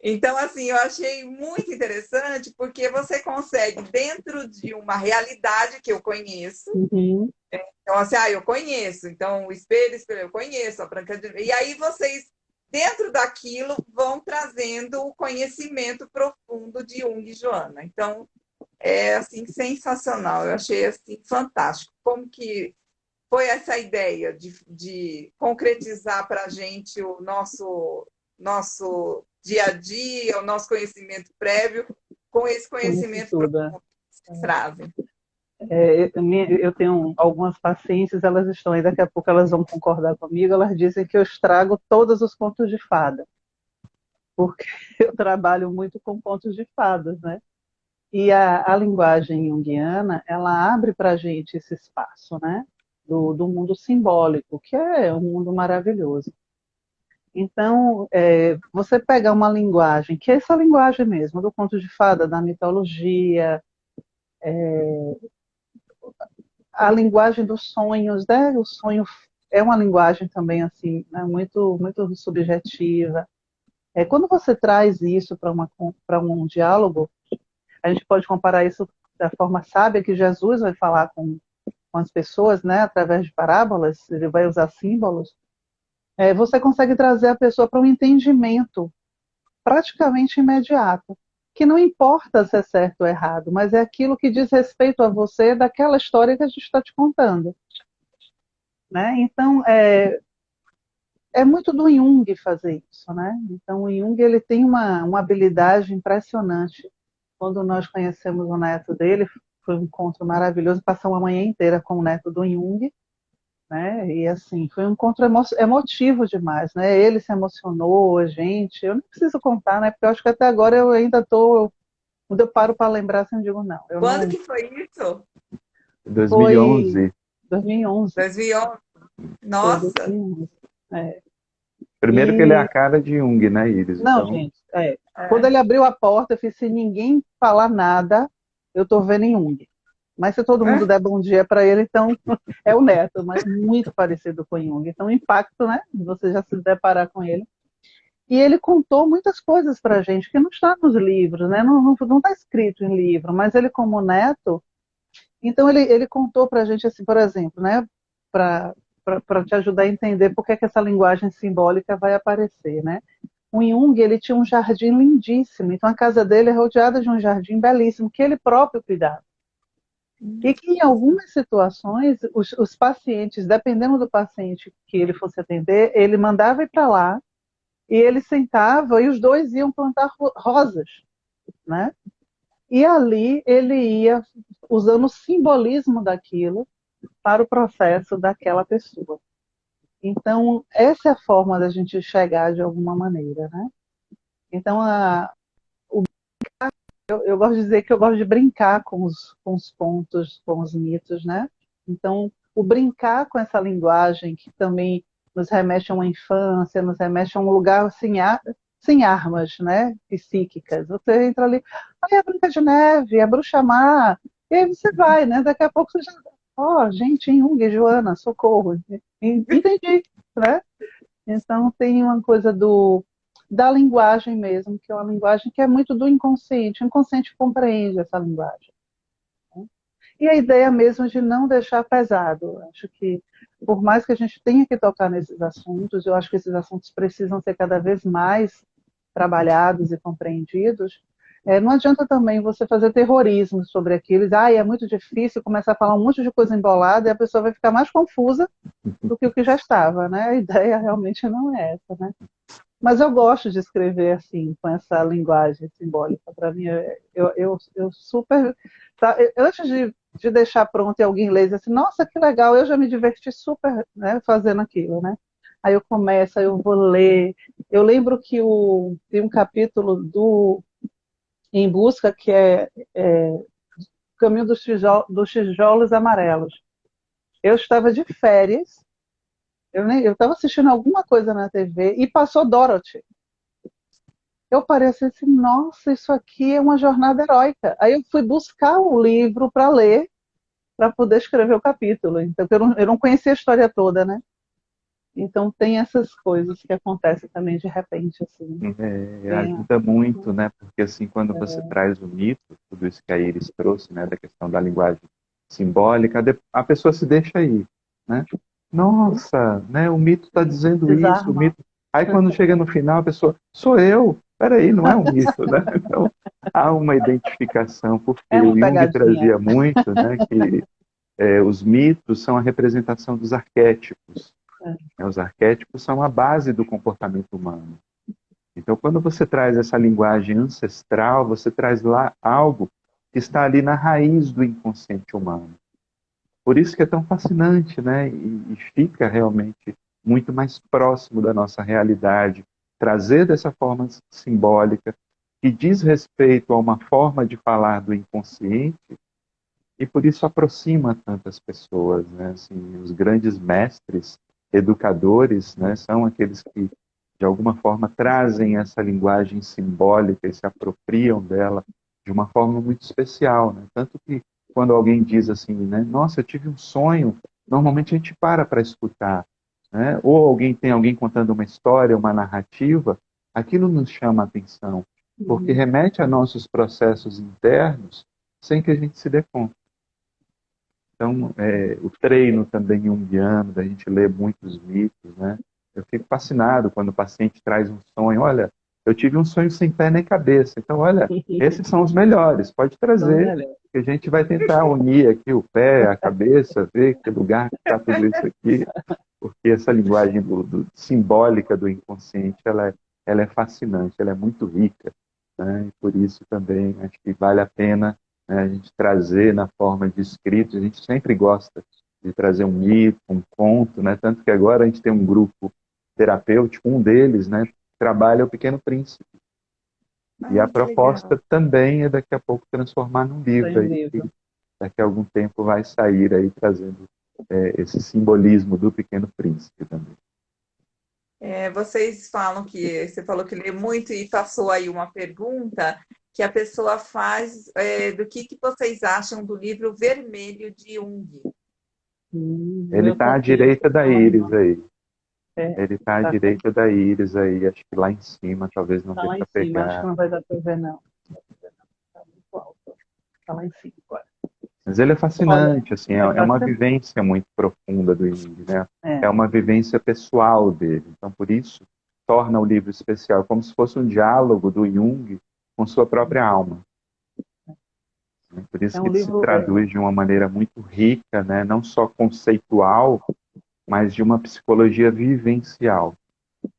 Então, assim, eu achei muito interessante porque você consegue, dentro de uma realidade que eu conheço, então, assim, eu conheço, então o espelho, eu conheço, a Branca de Neve, e aí vocês, dentro daquilo, vão trazendo o conhecimento profundo de Jung e Joana. Então, é, assim, sensacional, eu achei, assim, fantástico. Como que foi essa ideia de concretizar para a gente o nosso dia a dia, o nosso conhecimento prévio, com esse conhecimento profundo que vocês trazem? Eu tenho algumas pacientes, elas estão aí, daqui a pouco elas vão concordar comigo, elas dizem que eu estrago todos os contos de fada, porque eu trabalho muito com contos de fadas, né? E a linguagem junguiana, ela abre para a gente esse espaço, né? Do mundo simbólico, que é um mundo maravilhoso. Então, você pega uma linguagem, que é essa linguagem mesmo, do conto de fada, da mitologia, a linguagem dos sonhos, né? O sonho é uma linguagem também assim, né? Muito, muito subjetiva. Quando você traz isso para um diálogo, a gente pode comparar isso da forma sábia que Jesus vai falar com as pessoas, né? Através de parábolas, ele vai usar símbolos. Você consegue trazer a pessoa para um entendimento praticamente imediato, que não importa se é certo ou errado, mas é aquilo que diz respeito a você daquela história que a gente está te contando. Né? Então, é muito do Jung fazer isso. Né? Então, o Jung ele tem uma habilidade impressionante. Quando nós conhecemos o neto dele, foi um encontro maravilhoso, passamos a manhã inteira com o neto do Jung, né? E assim, foi um encontro emotivo demais, né? Ele se emocionou, a gente, eu não preciso contar, né? Porque eu acho que até agora eu ainda estou, quando eu paro para lembrar, assim, eu digo, não. Quando que foi isso? 2011. Foi 2011. 2011. Nossa! 2011. Primeiro que ele é a cara de Jung, né, Iris? Não, então... gente, quando ele abriu a porta, eu fiz, se ninguém falar nada, eu estou vendo em Jung. Mas se todo mundo der bom dia para ele, então é o neto, mas muito parecido com Jung. Então, o impacto, né? Você já se deparar com ele. E ele contou muitas coisas para a gente que não está nos livros, né? Não está escrito em livro, mas ele, como neto, então ele contou para a gente, assim, por exemplo, né? Para te ajudar a entender por que essa linguagem simbólica vai aparecer, né? O Jung, ele tinha um jardim lindíssimo, então a casa dele é rodeada de um jardim belíssimo, que ele próprio cuidava. E que em algumas situações, os pacientes, dependendo do paciente que ele fosse atender, ele mandava ir para lá, e ele sentava, e os dois iam plantar rosas, né? E ali ele ia usando o simbolismo daquilo para o processo daquela pessoa. Então, essa é a forma da gente chegar de alguma maneira, né? Então, eu gosto de dizer que eu gosto de brincar com os pontos, com os mitos, né? Então, o brincar com essa linguagem que também nos remete a uma infância, nos remete a um lugar sem armas, né? Psíquicas. Você entra ali, a Branca de Neve, a Bruxa Má, e aí você vai, né? Daqui a pouco você já ó, gente, Jung, Joana, socorro. Entendi, né? Então tem uma coisa da linguagem mesmo, que é uma linguagem que é muito do inconsciente. O inconsciente compreende essa linguagem. E a ideia mesmo de não deixar pesado. Acho que, por mais que a gente tenha que tocar nesses assuntos, eu acho que esses assuntos precisam ser cada vez mais trabalhados e compreendidos. Não adianta também você fazer terrorismo sobre aquilo, é muito difícil, começar a falar um monte de coisa embolada e a pessoa vai ficar mais confusa do que o que já estava, né? A ideia realmente não é essa, né? Mas eu gosto de escrever assim, com essa linguagem simbólica. Para mim, eu super. Tá, antes de deixar pronto e alguém lê, diz assim, nossa, que legal, eu já me diverti super, né, fazendo aquilo, né? Aí eu começo, aí eu vou ler. Eu lembro que tem um capítulo do Em Busca, que é Caminho dos Tijolos Amarelos. Eu estava de férias, eu estava assistindo alguma coisa na TV e passou Dorothy. Eu pareci assim, nossa, isso aqui é uma jornada heróica. Aí eu fui buscar o livro para ler, para poder escrever o capítulo. Então, eu não conhecia a história toda, né? Então tem essas coisas que acontecem também de repente, assim. Ajuda muito, né? Porque assim, quando você traz o mito, tudo isso que a Iris trouxe, né, da questão da linguagem simbólica, a pessoa se deixa ir, né? Nossa, né? O mito está dizendo isso, o Desarma. mito. Aí quando chega no final, a pessoa, sou eu. Peraí, não é um mito, né? Então há uma identificação, porque É uma o Jung pegadinha. trazia muito, né, que os mitos são a representação dos arquétipos. Os arquétipos são a base do comportamento humano. Então, quando você traz essa linguagem ancestral, você traz lá algo que está ali na raiz do inconsciente humano. Por isso que é tão fascinante, né? E fica realmente muito mais próximo da nossa realidade, trazer dessa forma simbólica, que diz respeito a uma forma de falar do inconsciente, e por isso aproxima tantas pessoas, né? Assim, os grandes mestres, educadores, né, são aqueles que de alguma forma trazem essa linguagem simbólica e se apropriam dela de uma forma muito especial, né? Tanto que quando alguém diz assim, né, nossa, eu tive um sonho, normalmente a gente para escutar, né? Ou tem alguém contando uma história, uma narrativa, aquilo nos chama a atenção, porque remete a nossos processos internos sem que a gente se dê conta. Então, o treino também junguiano, da gente ler muitos mitos, né? Eu fico fascinado quando o paciente traz um sonho. Olha, eu tive um sonho sem pé nem cabeça. Então, olha, esses são os melhores. Pode trazer, que a gente vai tentar unir aqui o pé, a cabeça, ver que lugar que está tudo isso aqui. Porque essa linguagem simbólica do inconsciente, ela é fascinante, ela é muito rica, né? E por isso também acho que vale a pena, né, a gente trazer na forma de escrito. A gente sempre gosta de trazer um mito, um conto, né? Tanto que agora a gente tem um grupo terapêutico, um deles, né, trabalha o Pequeno Príncipe. E a proposta também é daqui a pouco transformar num livro, aí, que daqui a algum tempo vai sair aí trazendo esse simbolismo do Pequeno Príncipe também. Vocês falam que você falou que lê muito e passou aí uma pergunta que a pessoa faz do que vocês acham do livro Vermelho de Jung. Ele está à direita da Iris aí. Ele está à direita da Iris aí, acho que lá em cima, talvez não dê para pegar. Acho que não vai dar para ver, não. Está muito alto. Está lá em cima agora. Mas ele é fascinante, assim, é uma vivência muito profunda do Jung, né? É uma vivência pessoal dele. Então, por isso, torna o livro especial, como se fosse um diálogo do Jung com sua própria alma. Por isso que ele se traduz de uma maneira muito rica, né? Não só conceitual, mas de uma psicologia vivencial.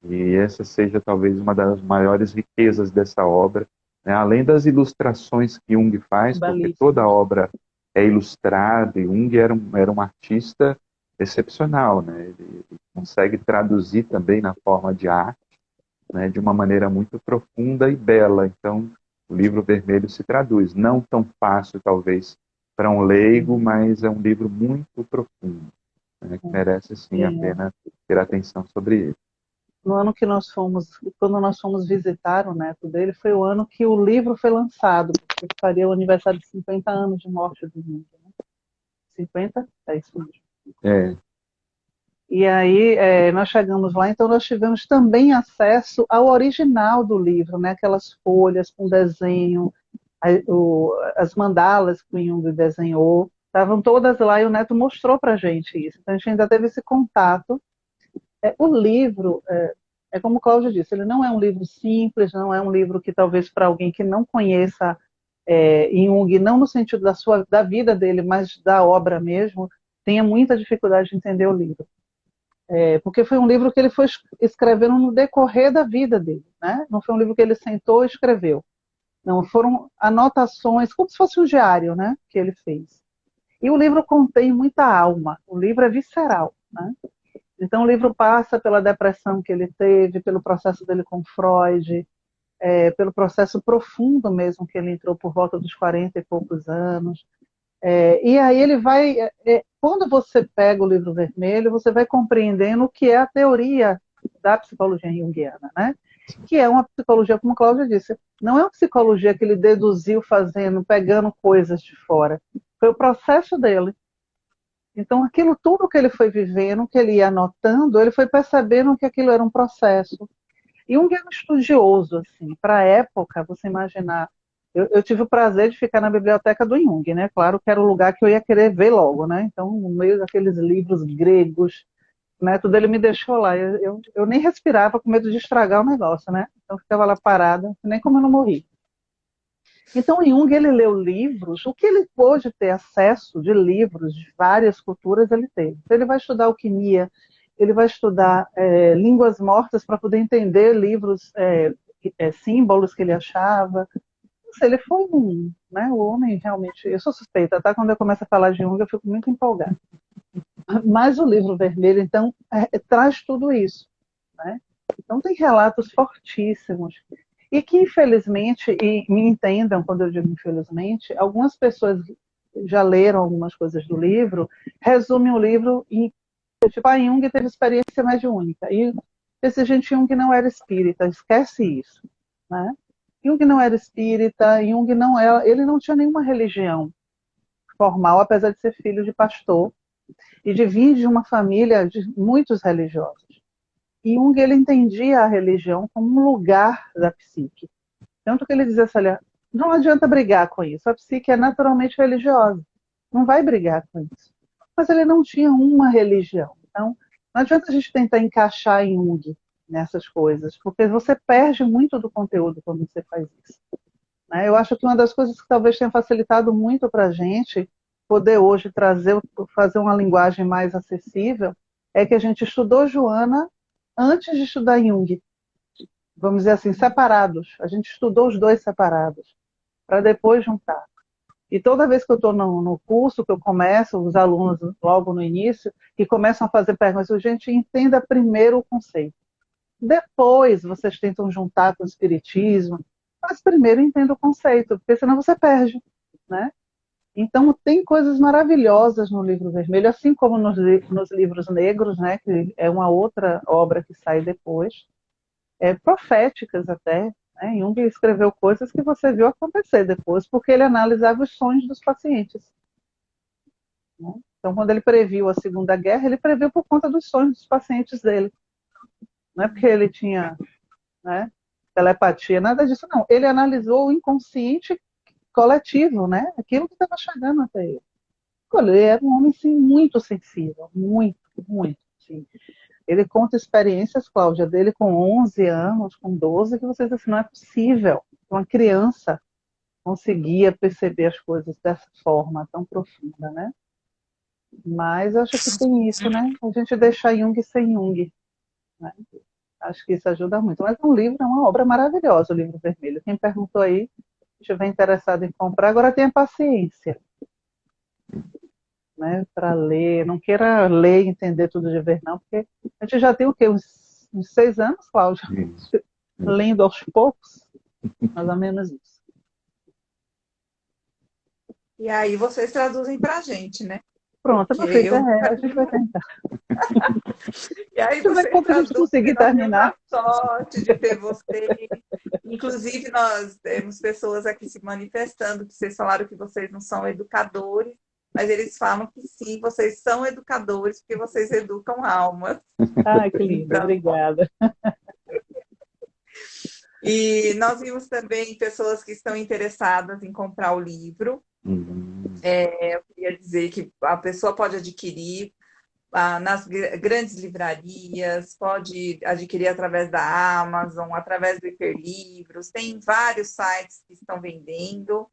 E essa seja talvez uma das maiores riquezas dessa obra, né? Além das ilustrações que Jung faz, porque toda a obra é ilustrada, e Jung era um artista excepcional, né? Ele consegue traduzir também na forma de arte, né? De uma maneira muito profunda e bela. Então, o livro vermelho se traduz, não tão fácil talvez para um leigo, mas é um livro muito profundo, né? Que merece sim a pena ter atenção sobre ele. No ano que quando nós fomos visitar o neto dele, foi o ano que o livro foi lançado, porque faria o aniversário de 50 anos de morte do Jung, né? 50, é isso mesmo. É. E aí nós chegamos lá, então nós tivemos também acesso ao original do livro, né? Aquelas folhas com desenho, as mandalas que o Jung desenhou, estavam todas lá e o Neto mostrou para a gente isso. Então a gente ainda teve esse contato. O livro, como o Cláudio disse, ele não é um livro simples, não é um livro que talvez para alguém que não conheça Jung, não no sentido da vida dele, mas da obra mesmo, tenha muita dificuldade de entender o livro. Porque foi um livro que ele foi escrevendo no decorrer da vida dele, né? Não foi um livro que ele sentou e escreveu. Não, foram anotações, como se fosse um diário, né, que ele fez. E o livro contém muita alma, o livro é visceral, né? Então o livro passa pela depressão que ele teve, pelo processo dele com Freud, pelo processo profundo mesmo que ele entrou por volta dos 40 e poucos anos. E aí ele vai, quando você pega o livro vermelho, você vai compreendendo o que é a teoria da psicologia junguiana, né? Que é uma psicologia, como a Cláudia disse, não é uma psicologia que ele deduziu fazendo, pegando coisas de fora. Foi o processo dele. Então, aquilo tudo que ele foi vivendo, que ele ia anotando, ele foi percebendo que aquilo era um processo. E Jung era um estudioso, assim, para a época, você imaginar. Eu tive o prazer de ficar na biblioteca do Jung, né? Claro que era o lugar que eu ia querer ver logo, né? Então, no meio daqueles livros gregos, né? Tudo ele me deixou lá. Eu nem respirava com medo de estragar o negócio, né? Então, eu ficava lá parada, nem como eu não morri. Então, Jung, ele leu livros, o que ele pôde ter acesso de livros de várias culturas, ele teve. Então, ele vai estudar alquimia, ele vai estudar línguas mortas para poder entender livros, símbolos que ele achava. Ele foi né, o homem realmente... Eu sou suspeita, tá? Quando eu começo a falar de Jung, eu fico muito empolgada. Mas o livro vermelho, então, traz tudo isso, né? Então, tem relatos fortíssimos. E que, infelizmente, e me entendam quando eu digo infelizmente, algumas pessoas já leram algumas coisas do livro, resumem o livro em tipo, a Jung teve experiência mediúnica. E esse gente Jung não era espírita, esquece isso, né? Jung não era espírita, Jung não era, ele não tinha nenhuma religião formal, apesar de ser filho de pastor e de vir de uma família de muitos religiosos. E Jung, ele entendia a religião como um lugar da psique. Tanto que ele dizia assim, olha, não adianta brigar com isso, a psique é naturalmente religiosa, não vai brigar com isso. Mas ele não tinha uma religião. Então, não adianta a gente tentar encaixar Jung nessas coisas, porque você perde muito do conteúdo quando você faz isso. Eu acho que uma das coisas que talvez tenha facilitado muito para a gente poder hoje fazer uma linguagem mais acessível é que a gente estudou Joana antes de estudar Jung. Vamos dizer assim, separados. A gente estudou os dois separados, para depois juntar. E toda vez que eu estou no curso, que eu começo, os alunos logo no início, que começam a fazer perguntas, a gente entenda primeiro o conceito. Depois vocês tentam juntar com o espiritismo, mas primeiro entenda o conceito, porque senão você perde, né? Então tem coisas maravilhosas no livro vermelho, assim como nos livros negros, né? Que é uma outra obra que sai depois, proféticas até. Jung escreveu coisas que você viu acontecer depois, porque ele analisava os sonhos dos pacientes. Então, quando ele previu a Segunda Guerra, ele previu por conta dos sonhos dos pacientes dele. Não é porque ele tinha, né, telepatia, nada disso, não. Ele analisou o inconsciente coletivo, né? Aquilo que estava chegando até ele. Ele era um homem, sim, muito sensível, muito, muito. Sim. Ele conta experiências, Cláudia, dele com 11 anos, com 12, que você diz assim, não é possível uma criança conseguia perceber as coisas dessa forma tão profunda, né? Mas eu acho que tem isso, né? A gente deixa Jung sem Jung, né? Acho que isso ajuda muito. Mas um livro é uma obra maravilhosa, o livro vermelho. Quem perguntou aí, se estiver interessado em comprar, agora tenha paciência, né, para ler. Não queira ler e entender tudo de vez, não, porque a gente já tem o quê? Uns 6 anos, Cláudia? Lendo aos poucos, mais ou menos isso. E aí vocês traduzem para a gente, né? Pronto, meu filho, a gente vai tentar. E aí você quando a gente conseguir terminar. Sorte de ter você. Inclusive, nós temos pessoas aqui se manifestando, que vocês falaram que vocês não são educadores. mas eles falam que sim, vocês são educadores, porque vocês educam almas. Ai, que lindo, Então, obrigada. e nós vimos também pessoas que estão interessadas em comprar o livro. Uhum. Eu queria dizer que a pessoa pode adquirir nas grandes livrarias, pode adquirir através da Amazon, através do Hiperlivros, tem vários sites que estão vendendo,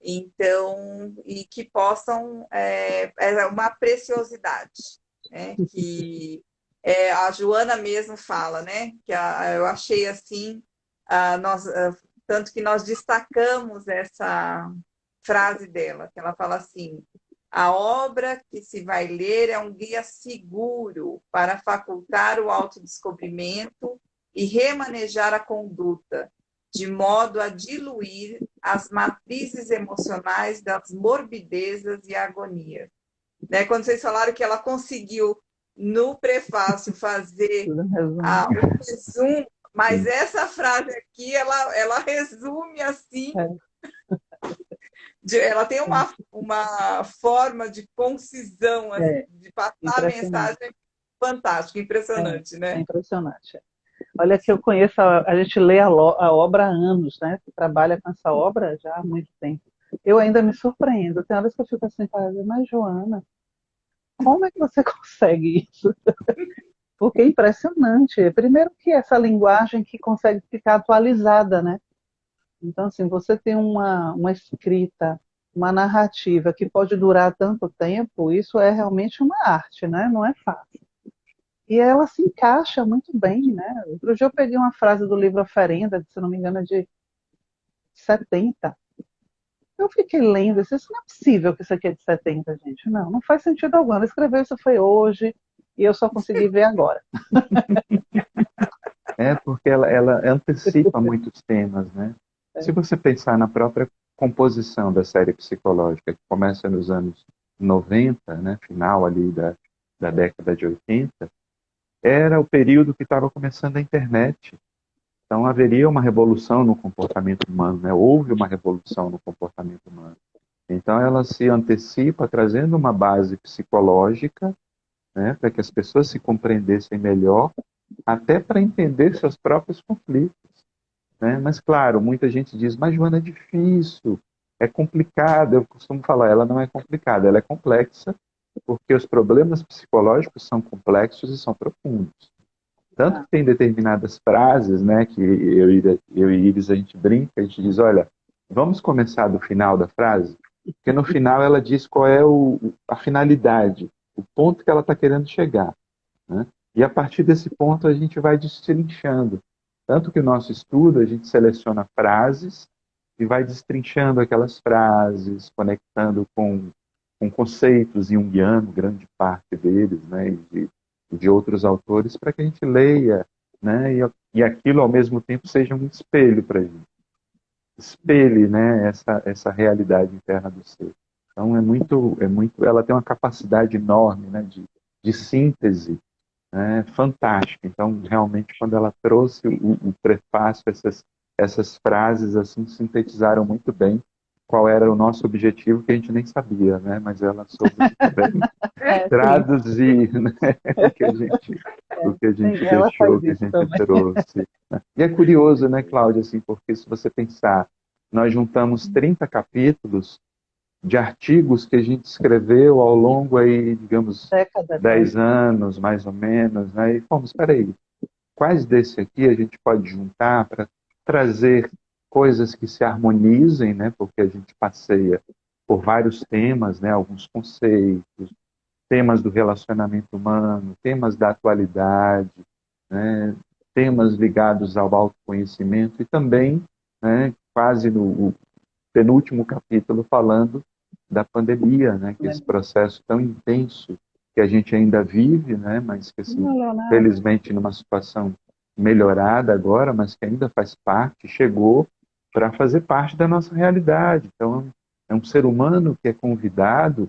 então, e que possam, é uma preciosidade, né? Que a Joana mesmo fala, né? Que eu achei assim, tanto que nós destacamos essa frase dela, que ela fala assim: a obra que se vai ler é um guia seguro para facultar o autodescobrimento e remanejar a conduta, de modo a diluir as matrizes emocionais das morbidezas e agonias. Né? Quando vocês falaram que ela conseguiu, no prefácio, fazer Tudo resumo. o resumo, mas essa frase aqui, ela resume assim. Ela tem uma forma de concisão, assim, de passar a mensagem fantástica, impressionante, né? É impressionante. Olha que eu conheço, a gente lê a obra há anos, né? Que trabalha com essa obra já há muito tempo. Eu ainda me surpreendo. Tem horas que eu fico assim, mas Joana, como é que você consegue isso? Porque é impressionante. Primeiro que essa linguagem que consegue ficar atualizada, né? Então, assim, você tem uma escrita, uma narrativa que pode durar tanto tempo, isso é realmente uma arte, né? Não é fácil. E ela se encaixa muito bem, né? Outro dia eu peguei uma frase do livro Oferenda, se não me engano, é de 70. Eu fiquei lendo, isso não é possível que isso aqui é de 70, gente. Não, não faz sentido algum. Ela escreveu isso foi hoje e eu só consegui ver agora. Porque ela antecipa muitos temas, né? Se você pensar na própria composição da série psicológica, que começa nos anos 90, né, final ali da década de 80, era o período que estava começando a internet. Então haveria uma revolução no comportamento humano, né? Houve uma revolução no comportamento humano. Então ela se antecipa trazendo uma base psicológica, né, para que as pessoas se compreendessem melhor, até para entender seus próprios conflitos. Né? Mas, claro, muita gente diz, mas Joana, é difícil, é complicado. Eu costumo falar, ela não é complicada, ela é complexa, porque os problemas psicológicos são complexos e são profundos. Tanto que tem determinadas frases, né, que eu e Iris, a gente brinca, a gente diz, olha, vamos começar do final da frase, porque no final ela diz qual é a finalidade, o ponto que ela está querendo chegar. Né? E a partir desse ponto a gente vai destrinchando. Tanto que o nosso estudo, a gente seleciona frases e vai destrinchando aquelas frases, conectando com conceitos junguianos, grande parte deles, né, e de outros autores, para que a gente leia, né, e aquilo ao mesmo tempo seja um espelho para a gente. Espelhe, né, essa realidade interna do ser. Então ela tem uma capacidade enorme, né, de síntese, né, fantástica. Então, realmente, quando ela trouxe o prefácio, essas frases assim sintetizaram muito bem qual era o nosso objetivo, que a gente nem sabia, né? Mas ela soube bem traduzir, né? o que a gente deixou, o que a gente trouxe. Né? E é curioso, né, Cláudia, assim, porque se você pensar, nós juntamos 30 capítulos de artigos que a gente escreveu ao longo aí, digamos, 10 anos, mais ou menos, né? E fomos, espera aí, quais desse aqui a gente pode juntar para trazer coisas que se harmonizem, né? Porque a gente passeia por vários temas, né? Alguns conceitos, temas do relacionamento humano, temas da atualidade, né? Temas ligados ao autoconhecimento e também, né, quase no penúltimo capítulo falando da pandemia, né, que esse processo tão intenso que a gente ainda vive, né, mas que, assim, felizmente, numa situação melhorada agora, mas que ainda faz parte, chegou para fazer parte da nossa realidade. Então, é um ser humano que é convidado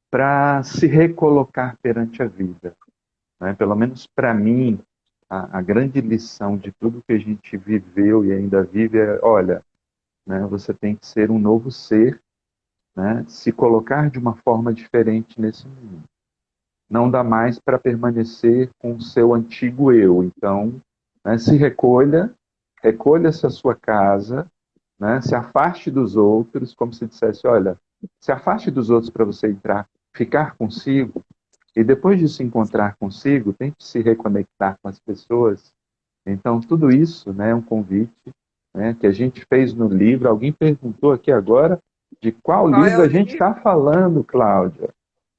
para se recolocar perante a vida. Né? Pelo menos para mim, a grande lição de tudo que a gente viveu e ainda vive é, olha, né, você tem que ser um novo ser, né, se colocar de uma forma diferente nesse mundo. Não dá mais para permanecer com o seu antigo eu. Então, né, se recolha-se à sua casa, né, se afaste dos outros, como se dissesse, olha, se afaste dos outros para você entrar, ficar consigo, e depois de se encontrar consigo, tente se reconectar com as pessoas. Então, tudo isso, né, é um convite, né, que a gente fez no livro. Alguém perguntou aqui agora de qual Qual é livro o a gente livro? está falando, Cláudia.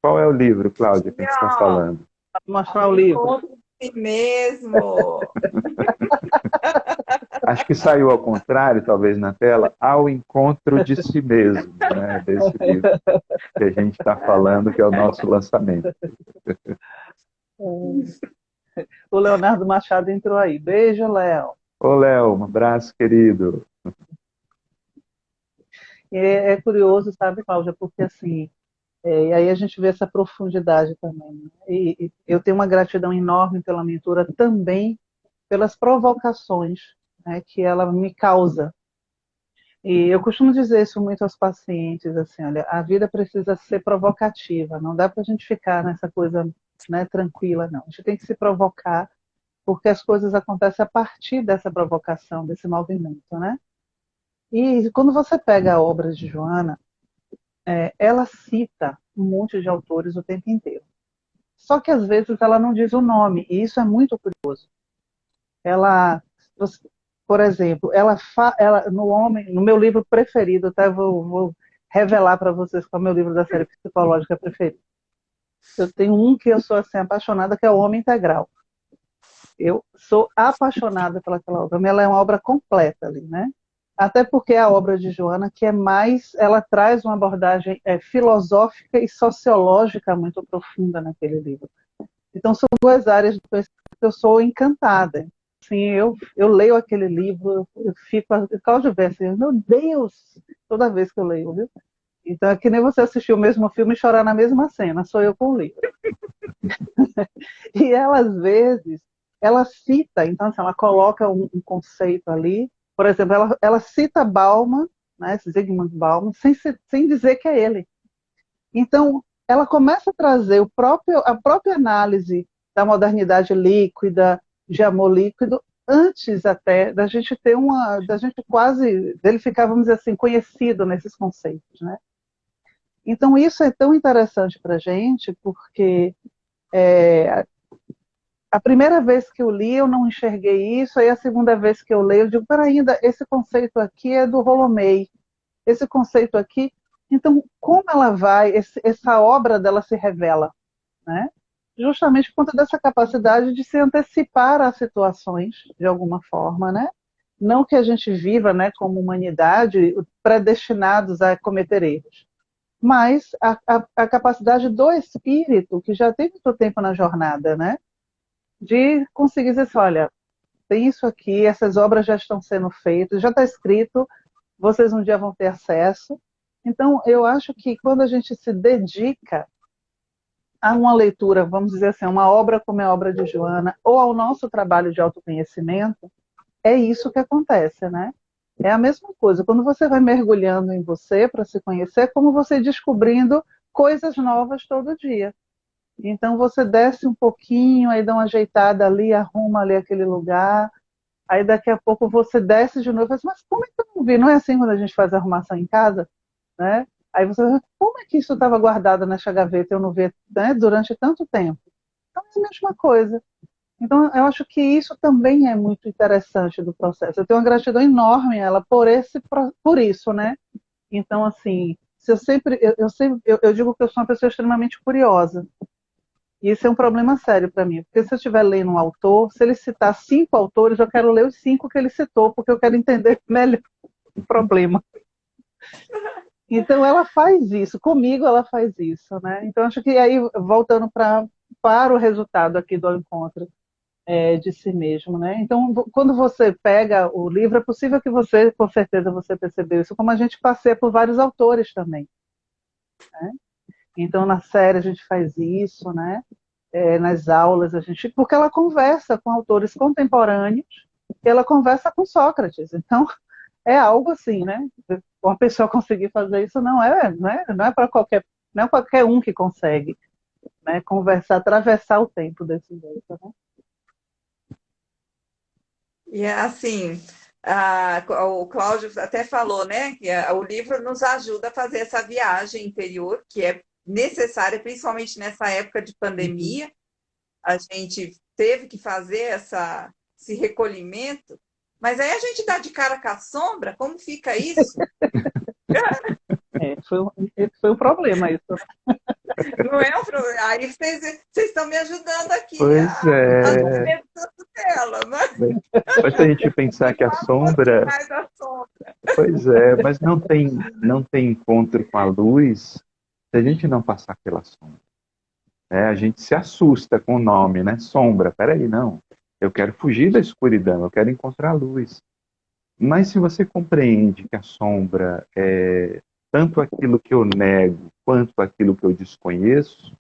Qual é o livro, Cláudia, que a gente está Ó, falando? Vou mostrar o livro. encontre si mesmo. Acho que saiu ao contrário, talvez na tela, Ao Encontro de Si Mesmo, né? Desse livro que a gente está falando, que é o nosso lançamento. O Leonardo Machado entrou aí. Beijo, Léo. Ô, Léo, um abraço, querido. E é curioso, sabe, Cláudia, porque assim, e aí a gente vê essa profundidade também, né? E eu tenho uma gratidão enorme pela mentora também pelas provocações, né, que ela me causa. E eu costumo dizer isso muito aos pacientes, assim, olha, a vida precisa ser provocativa, não dá para a gente ficar nessa coisa, né, tranquila, não. A gente tem que se provocar, porque as coisas acontecem a partir dessa provocação, desse movimento, né? E quando você pega a obra de Joana, ela cita um monte de autores o tempo inteiro. Só que às vezes ela não diz o nome, e isso é muito curioso. Ela, por exemplo, ela no meu livro preferido, até vou revelar para vocês qual é o meu livro da série psicológica preferido. Eu tenho um que eu sou assim apaixonada, que é o Homem Integral. Eu sou apaixonada pelaquela obra. Ela é uma obra completa ali, né? Até porque é a obra de Joana que é mais, ela traz uma abordagem filosófica e sociológica muito profunda naquele livro. Então são duas áreas de conhecimento que eu sou encantada. Assim, eu leio aquele livro, eu fico, Cláudio vê assim, meu Deus, toda vez que eu leio, viu? Então é que nem você assistir o mesmo filme e chorar na mesma cena, sou eu com o livro. E ela, às vezes, ela cita, então assim, ela coloca um conceito ali, por exemplo, ela cita Bauman, né, Zygmunt Bauman, sem dizer que é ele. Então, ela começa a trazer a própria análise da modernidade líquida, de amor líquido, antes até da gente ter da gente quase, dele ficar, vamos dizer assim, conhecido nesses conceitos, né? Então, isso é tão interessante para a gente, porque a primeira vez que eu li, eu não enxerguei isso, aí a segunda vez que eu leio, eu digo, peraí, esse conceito aqui é do Rolomei, esse conceito aqui, então, como ela vai, essa obra dela se revela, né? Justamente por conta dessa capacidade de se antecipar às situações, de alguma forma, né? Não que a gente viva, né, como humanidade, predestinados a cometer erros, mas a capacidade do espírito, que já tem muito tempo na jornada, né? De conseguir dizer assim, olha, tem isso aqui, essas obras já estão sendo feitas, já está escrito, vocês um dia vão ter acesso. Então, eu acho que quando a gente se dedica a uma leitura, vamos dizer assim, uma obra como é a obra de Joana, ou ao nosso trabalho de autoconhecimento, é isso que acontece, né? É a mesma coisa. Quando você vai mergulhando em você para se conhecer, é como você descobrindo coisas novas todo dia. Então você desce um pouquinho, aí dá uma ajeitada ali, arruma ali aquele lugar, aí daqui a pouco você desce de novo e fala assim, mas como é que eu não vi? Não é assim quando a gente faz arrumação em casa, né? Aí você vai, como é que isso estava guardado nessa gaveta e eu não vi, né, durante tanto tempo? Então é a mesma coisa. Então eu acho que isso também é muito interessante do processo. Eu tenho uma gratidão enorme a ela por isso, né? Então assim, se eu digo que eu sou uma pessoa extremamente curiosa. E isso é um problema sério para mim, porque se eu estiver lendo um autor, se ele citar 5 autores, eu quero ler os 5 que ele citou, porque eu quero entender melhor o problema. Então ela faz isso, comigo ela faz isso, né? Então acho que aí, voltando para o resultado aqui do encontro de si mesmo, né? Então, quando você pega o livro, é possível que você, com certeza, você percebeu isso, como a gente passeia por vários autores também, né? Então, na série a gente faz isso, né? Nas aulas, porque ela conversa com autores contemporâneos, ela conversa com Sócrates. Então, é algo assim, né? Uma pessoa conseguir fazer isso não é para qualquer um que consegue, né? Conversar, atravessar o tempo desse jeito, né? E é assim, o Cláudio até falou, né, que o livro nos ajuda a fazer essa viagem interior, que é necessária, principalmente nessa época de Uhum. pandemia. A gente teve que fazer esse recolhimento, mas aí a gente dá de cara com a sombra, como fica isso? Esse foi o problema, isso. Não é um problema. Aí vocês estão me ajudando aqui Pois a não é. ter tanto dela, mas Mas se a gente pensar que a ficar um pouquinho sombra, mais da sombra. pois é, mas não tem encontro com a luz se a gente não passar pela sombra. A gente se assusta com o nome, né? Sombra. Peraí, não. Eu quero fugir da escuridão, eu quero encontrar a luz. Mas se você compreende que a sombra é tanto aquilo que eu nego quanto aquilo que eu desconheço,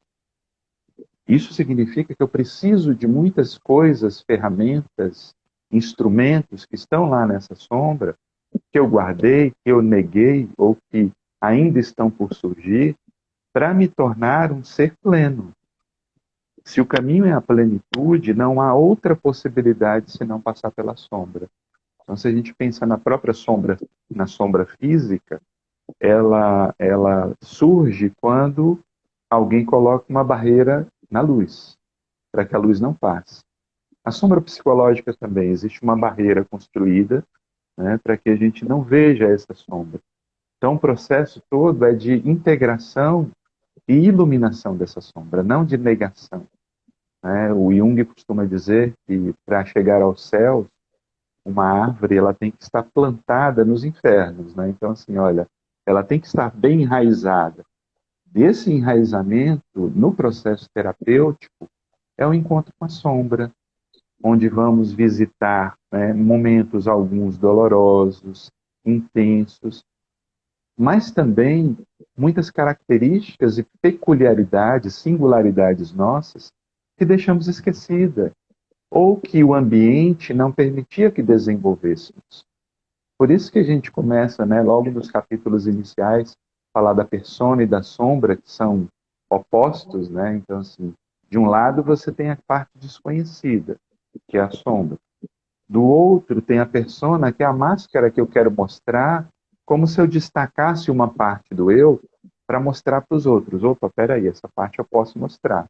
isso significa que eu preciso de muitas coisas, ferramentas, instrumentos que estão lá nessa sombra, que eu guardei, que eu neguei ou que ainda estão por surgir, para me tornar um ser pleno. Se o caminho é a plenitude, não há outra possibilidade senão passar pela sombra. Então, se a gente pensa na própria sombra, na sombra física, ela surge quando alguém coloca uma barreira na luz, para que a luz não passe. A sombra psicológica também, existe uma barreira construída, né, para que a gente não veja essa sombra. Então, o processo todo é de integração e iluminação dessa sombra, não de negação. Né? O Jung costuma dizer que para chegar ao céu, uma árvore ela tem que estar plantada nos infernos. Né? Então, assim, olha, ela tem que estar bem enraizada. Desse enraizamento, no processo terapêutico, é o encontro com a sombra, onde vamos visitar, né, momentos alguns dolorosos, intensos, mas também muitas características e peculiaridades, singularidades nossas que deixamos esquecida ou que o ambiente não permitia que desenvolvêssemos. Por isso que a gente começa, né, logo nos capítulos iniciais, falar da persona e da sombra, que são opostos, né? Então, assim, de um lado você tem a parte desconhecida, que é a sombra. Do outro tem a persona, que é a máscara que eu quero mostrar, como se eu destacasse uma parte do eu para mostrar para os outros. Opa, peraí, essa parte eu posso mostrar.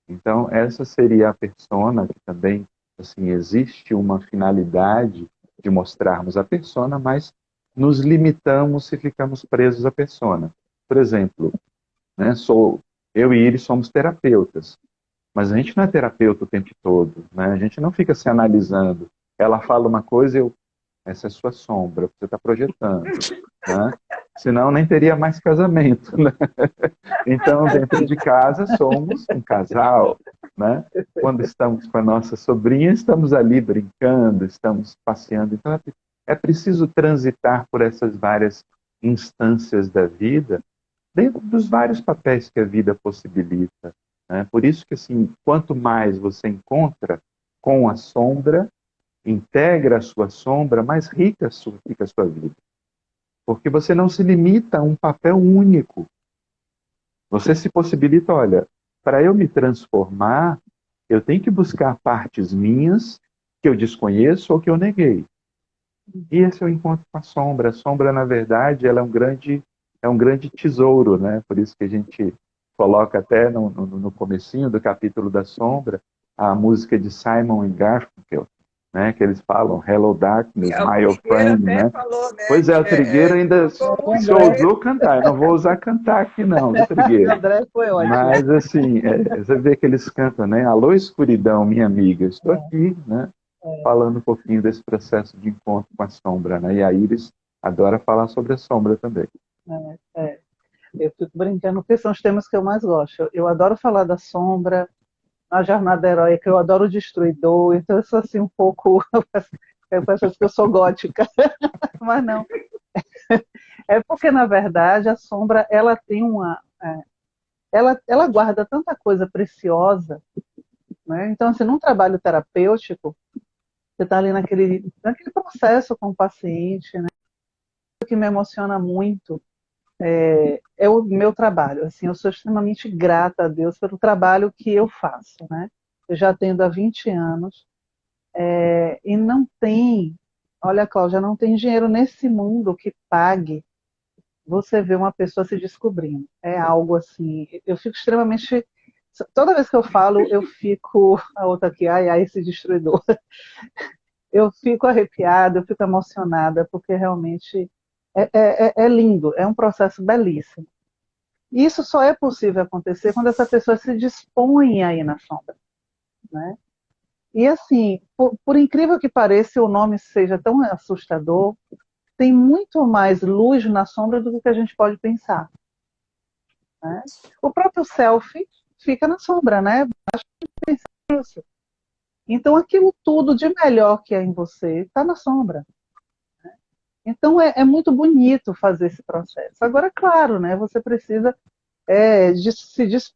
Então, essa seria a persona, que também, assim, existe uma finalidade de mostrarmos a persona, mas nos limitamos se ficamos presos à persona. Por exemplo, né, eu e Iris somos terapeutas, mas a gente não é terapeuta o tempo todo, né? A gente não fica se analisando. Ela fala uma coisa, essa é sua sombra, você está projetando, né? Senão nem teria mais casamento, né? Então, dentro de casa, somos um casal, né? Quando estamos com a nossa sobrinha, estamos ali brincando, estamos passeando. Então, é preciso transitar por essas várias instâncias da vida, dentro dos vários papéis que a vida possibilita. Né? Por isso que, assim, quanto mais você encontra com a sombra, integra a sua sombra, mais rica fica a sua vida. Porque você não se limita a um papel único. Você se possibilita, olha, para eu me transformar, eu tenho que buscar partes minhas que eu desconheço ou que eu neguei. E esse é o encontro com a sombra. A sombra, na verdade, ela é um grande tesouro, né? Por isso que a gente coloca até no comecinho do capítulo da sombra a música de Simon e Garfunkel, né? Que eles falam Hello Darkness, O my old Trigueiro friend, até né? falou, né, Pois é, o Trigueiro ainda tocou O muito se André, ousou cantar. Eu não vou usar cantar aqui não, viu, o Trigueiro? André foi ótimo. Mas assim, você vê que eles cantam, né? Alô, escuridão, minha amiga, eu estou É, aqui, né? é, Falando um pouquinho desse processo de encontro com a sombra, né? E a Iris adora falar sobre a sombra também. é. Eu fico brincando, porque são os temas que eu mais gosto. Eu adoro falar da sombra, a jornada heróica, eu adoro o destruidor, então eu sou assim um pouco. Eu penso que eu sou gótica, mas não. É porque, na verdade, a sombra ela tem uma. Ela guarda tanta coisa preciosa, né? Então, assim, num trabalho terapêutico, você está ali naquele processo com o paciente, né? que me emociona muito é o meu trabalho. Assim, eu sou extremamente grata a Deus pelo trabalho que eu faço, né? Eu já atendo há 20 anos e não tem, olha, Cláudia, não tem dinheiro nesse mundo que pague você ver uma pessoa se descobrindo. É algo assim, eu fico extremamente. Toda vez que eu falo, eu fico. A outra aqui, ai, ai, esse destruidor. Eu fico arrepiada, eu fico emocionada, porque realmente é lindo, é um processo belíssimo. E isso só é possível acontecer quando essa pessoa se dispõe a ir na sombra, né? E assim, por incrível que pareça, o nome seja tão assustador, tem muito mais luz na sombra do que a gente pode pensar, né? O próprio selfie fica na sombra, né? Basta pensar nisso. Então, aquilo tudo de melhor que é em você está na sombra. Então, é muito bonito fazer esse processo. Agora, claro, né? Você precisa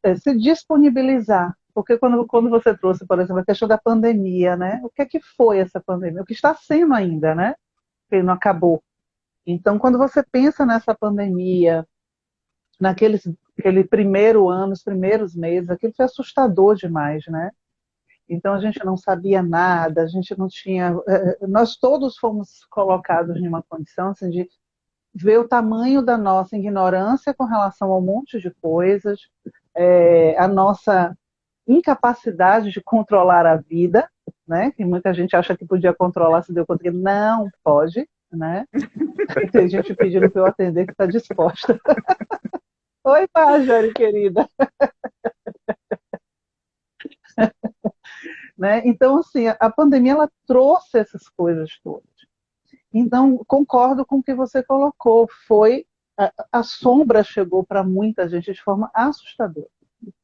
se disponibilizar. Porque quando você trouxe, por exemplo, a questão da pandemia, né? O que é que foi essa pandemia? O que está sendo ainda, né? Que não acabou. Então, quando você pensa nessa pandemia, naquele primeiro ano, os primeiros meses, aquilo foi assustador demais, né? Então a gente não sabia nada, a gente não tinha. Nós todos fomos colocados em uma condição assim, de ver o tamanho da nossa ignorância com relação a um monte de coisas, a nossa incapacidade de controlar a vida, né? Que muita gente acha que podia controlar, se deu conta que não pode, né? E tem gente pedindo para eu atender que está disposta. Oi, Marjorie, querida. Né? Então, assim, a pandemia ela trouxe essas coisas todas. Então, concordo com o que você colocou. A sombra chegou para muita gente de forma assustadora,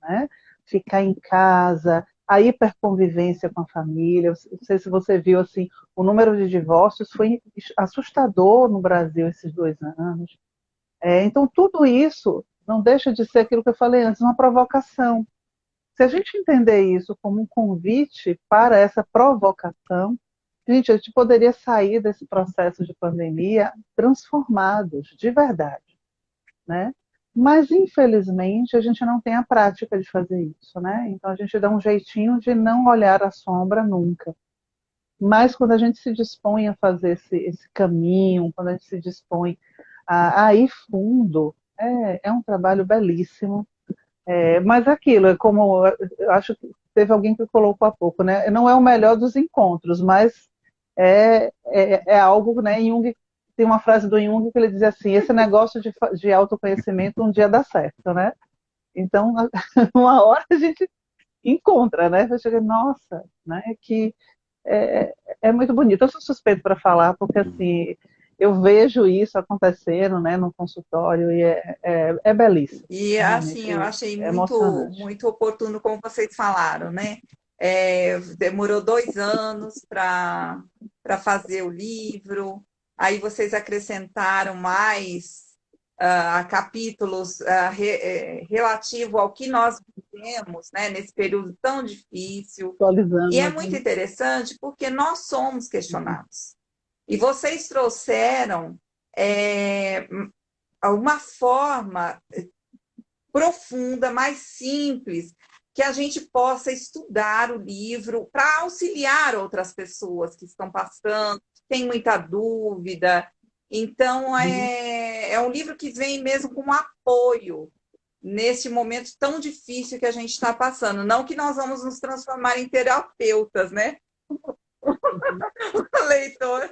né? Ficar em casa, a hiperconvivência com a família. Não sei se você viu assim, o número de divórcios foi assustador no Brasil esses 2 anos. Então, tudo isso não deixa de ser aquilo que eu falei antes, uma provocação. Se a gente entender isso como um convite para essa provocação, gente, a gente poderia sair desse processo de pandemia transformados, de verdade, né? Mas, infelizmente, a gente não tem a prática de fazer isso, né? Então, a gente dá um jeitinho de não olhar a sombra nunca. Mas, quando a gente se dispõe a fazer esse caminho, quando a gente se dispõe a ir fundo, é um trabalho belíssimo. Mas aquilo, é como eu acho que teve alguém que colocou há pouco, né? Não é o melhor dos encontros, mas é algo, né? Jung, tem uma frase do Jung que ele diz assim: esse negócio de autoconhecimento um dia dá certo, né? Então, uma hora a gente encontra, né? Você chega, nossa, né? Que é muito bonito. Eu sou suspeito para falar, porque assim, eu vejo isso acontecendo, né? No consultório e é belíssimo. E assim, eu achei É muito, emocionante. muito oportuno como vocês falaram, né? Demorou 2 anos para fazer o livro, aí vocês acrescentaram mais capítulos relativo ao que nós vivemos, né, nesse período tão difícil. E Atualizando, é muito né? interessante porque nós somos questionados. E vocês trouxeram uma forma profunda, mais simples, que a gente possa estudar o livro para auxiliar outras pessoas que estão passando, que têm muita dúvida. Então, é um livro que vem mesmo com apoio neste momento tão difícil que a gente está passando. Não que nós vamos nos transformar em terapeutas, né? O leitor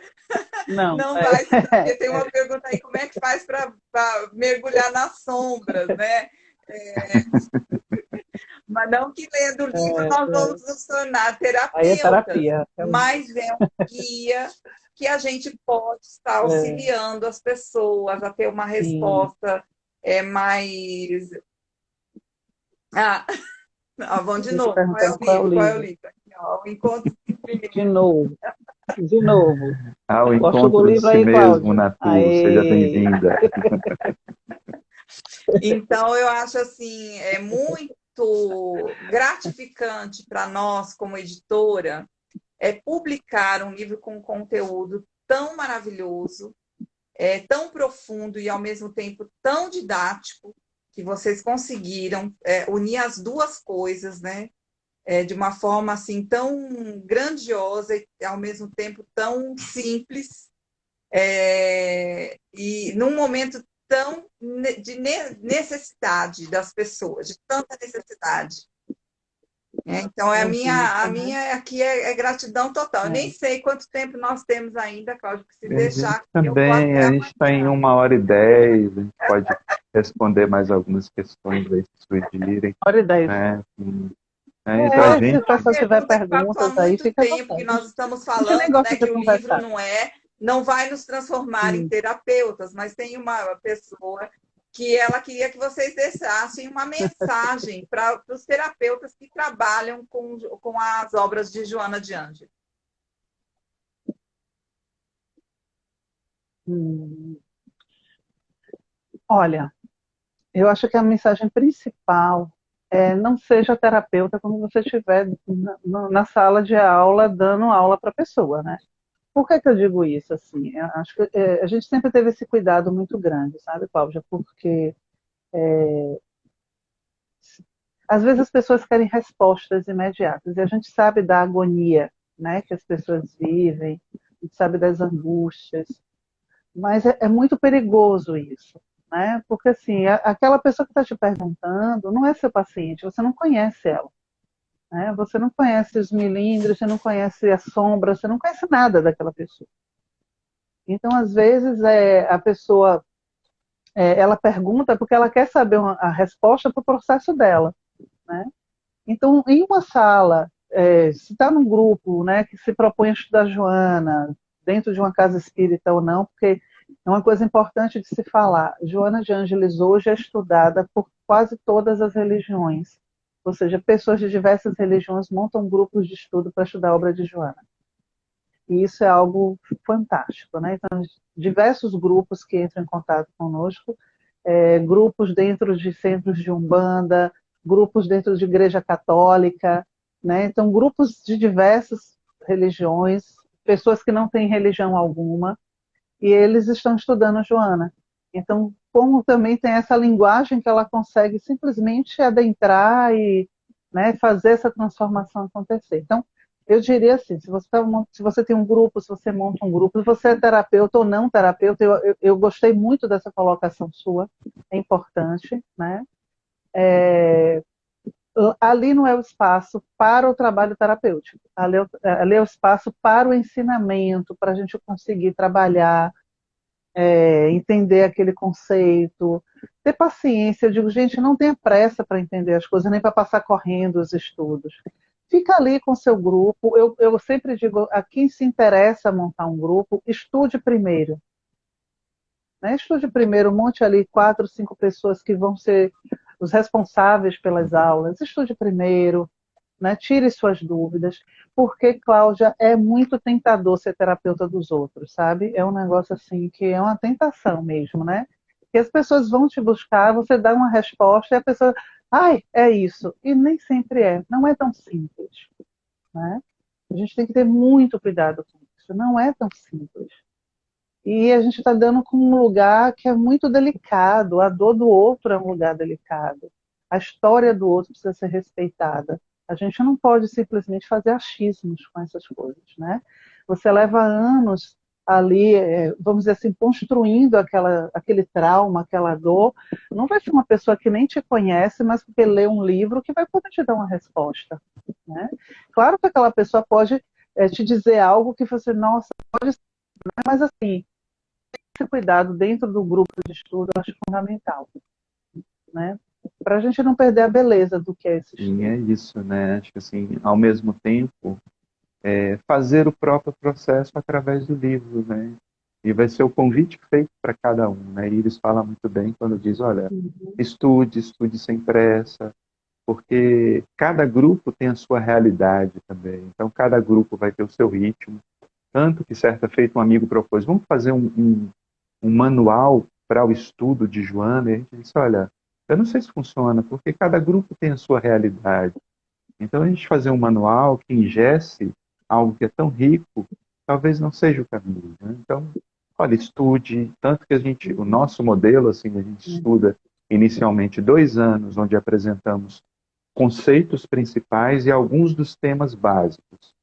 Não, não vai, porque tem uma pergunta aí, como é que faz para mergulhar nas sombras, né? Mas não que lendo o livro nós vamos nos tornar aí é terapeutas, terapia. mas é um guia que a gente pode estar É, auxiliando as pessoas a ter uma sim. resposta mais. Ah, vamos de Gente novo. Qual é o perguntando qual é o livro? Qual é o livro. livro? Aqui, ó, o Encontro De Primeiro. novo, de novo. Ao Gosta do encontro de livro si aí, mesmo, Cláudia? Natu. Seja Aê! bem-vinda. Então, eu acho assim, é muito gratificante para nós, como editora, publicar um livro com conteúdo tão maravilhoso, tão profundo e, ao mesmo tempo, tão didático, que vocês conseguiram unir as duas coisas, né? De uma forma assim tão grandiosa e, ao mesmo tempo, tão simples, e num momento tão de necessidade das pessoas, de tanta necessidade. Então, a minha aqui é gratidão total. Eu nem sei quanto tempo nós temos ainda, Cláudio, que se deixar, eu vou Também, até a gente está em amanhã. 1h10, a gente pode responder mais algumas questões aí, se surgirem. 1h10. Né? Entre a gente... Se o pessoal tiver perguntas aí, muito fica à tempo que vontade. nós estamos A gente nem falando, gosta né, de que o conversar. livro não vai nos transformar em terapeutas, mas tem uma pessoa que ela queria que vocês deixassem uma mensagem para os terapeutas que trabalham com as obras de Joana de Ângeles. Olha, eu acho que a mensagem principal é não seja terapeuta quando você estiver na sala de aula dando aula para a pessoa, né? Por que eu digo isso? Assim, eu acho que a gente sempre teve esse cuidado muito grande, sabe, Cláudia? Porque às vezes as pessoas querem respostas imediatas e a gente sabe da agonia, né, que as pessoas vivem, a gente sabe das angústias, mas é muito perigoso isso, né? Porque assim, aquela pessoa que está te perguntando não é seu paciente, você não conhece ela, né? Você não conhece os milímetros, você não conhece a sombra, você não conhece nada daquela pessoa. Então, às vezes, a pessoa ela pergunta porque ela quer saber a resposta para o processo dela, né? Então, em uma sala, se está num grupo, né, que se propõe a estudar Joana, dentro de uma casa espírita ou não, porque é uma coisa importante de se falar. Joana de Ângeles hoje é estudada por quase todas as religiões. Ou seja, pessoas de diversas religiões montam grupos de estudo para estudar a obra de Joana. E isso é algo fantástico, né? Então, diversos grupos que entram em contato conosco, grupos dentro de centros de Umbanda, grupos dentro de igreja católica, né? Então, grupos de diversas religiões, pessoas que não têm religião alguma, e eles estão estudando Joana. Então, como também tem essa linguagem que ela consegue simplesmente adentrar e, né, fazer essa transformação acontecer. Então, eu diria assim, se você tem um grupo, se você monta um grupo, se você é terapeuta ou não terapeuta, eu gostei muito dessa colocação sua, é importante, né? Ali não é o espaço para o trabalho terapêutico, ali é o espaço para o ensinamento, para a gente conseguir trabalhar, entender aquele conceito, ter paciência. Eu digo, gente, não tenha pressa para entender as coisas, nem para passar correndo os estudos. Fica ali com seu grupo. Eu sempre digo, a quem se interessa montar um grupo, estude primeiro. Né? Estude primeiro, monte ali 4, 5 pessoas que vão ser os responsáveis pelas aulas. Estude primeiro, né? Tire suas dúvidas, porque, Cláudia, é muito tentador ser terapeuta dos outros, sabe? É um negócio assim que é uma tentação mesmo, né? Que as pessoas vão te buscar, você dá uma resposta e a pessoa, ai, é isso. E nem sempre é, não é tão simples, né? A gente tem que ter muito cuidado com isso, não é tão simples. E a gente está dando com um lugar que é muito delicado, a dor do outro é um lugar delicado, a história do outro precisa ser respeitada. A gente não pode simplesmente fazer achismos com essas coisas, né? Você leva anos ali, vamos dizer assim, construindo aquele trauma, aquela dor. Não vai ser uma pessoa que nem te conhece, mas porque lê um livro que vai poder te dar uma resposta, né? Claro que aquela pessoa pode te dizer algo que você, nossa, pode ser, mas assim, esse cuidado dentro do grupo de estudo eu acho fundamental, né? Para a gente não perder a beleza do que é esse estudo. Sim, é isso, né? Acho que assim, ao mesmo tempo, fazer o próprio processo através do livro, né? E vai ser o convite feito para cada um, né? E eles falam muito bem quando diz, olha, estude, estude sem pressa, porque cada grupo tem a sua realidade também. Então, cada grupo vai ter o seu ritmo. Tanto que, certa feita, um amigo propôs, vamos fazer um manual para o estudo de Joana, e a gente disse, olha, eu não sei se funciona, porque cada grupo tem a sua realidade. Então, a gente fazer um manual que ingesse algo que é tão rico, talvez não seja o caminho. Né? Então, olha, estude, tanto que o nosso modelo, assim, a gente estuda inicialmente 2 anos, onde apresentamos conceitos principais e alguns dos temas básicos.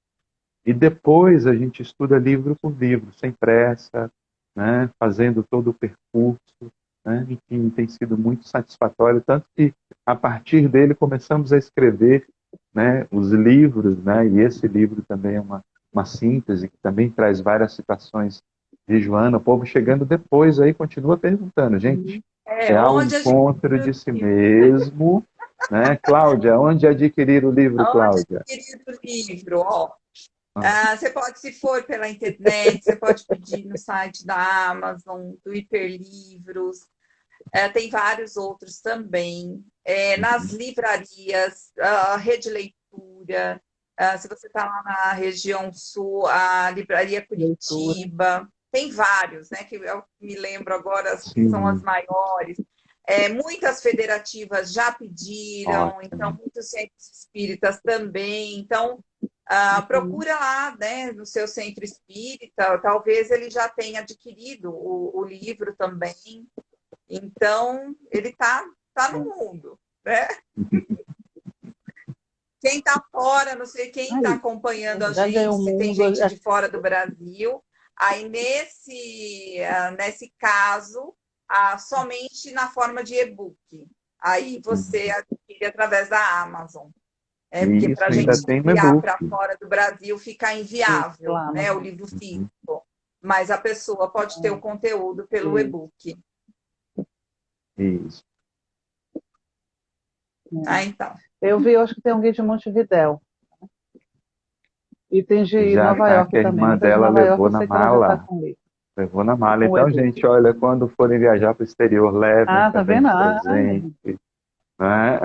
E depois a gente estuda livro por livro, sem pressa, né, fazendo todo o percurso, né, e que tem sido muito satisfatório, tanto que a partir dele começamos a escrever, né, os livros, né, e esse livro também é uma síntese que também traz várias citações de Joana. O povo chegando depois aí continua perguntando, gente, é ao Onde encontro adquirir de o si livro? mesmo, né? Cláudia, onde adquirir o livro, Onde Cláudia? adquirir o livro? Ó, Ah, você pode, se for pela internet, você pode pedir no site da Amazon, do Hiperlivros, tem vários outros também. Nas livrarias, a Rede Leitura, se você está lá na região sul, a Livraria Leitura. Curitiba, tem vários, né? Que eu me lembro agora, são as sim, maiores. Muitas federativas já pediram, então ótimo. muitos centros espíritas também. Então, procura lá, né, no seu centro espírita, talvez ele já tenha adquirido o livro também. Então, ele tá no mundo, né? Quem está fora, não sei quem está Aí, acompanhando a já gente, ganhou o se tem mundo. gente de fora do Brasil. Aí, nesse caso, somente na forma de e-book. Aí você adquire através da Amazon. E Porque para isso a ainda gente tem no enviar e-book. para fora do Brasil fica Isso, inviável, lá, né? O Amazon. livro Uhum. físico. Mas a pessoa pode ter o conteúdo pelo Isso, e-book. Isso. Então. eu vi, eu acho que tem um guia de Montevidéu. E tem de Já Nova tá York que a também, irmã mas a de dela Nova York levou eu na sei que ela já está mala. com ele, Levou na mala. com o Então, e-book. gente, olha, quando forem viajar para o exterior, levem Ah, tá também vendo? de Ah, presente. Né?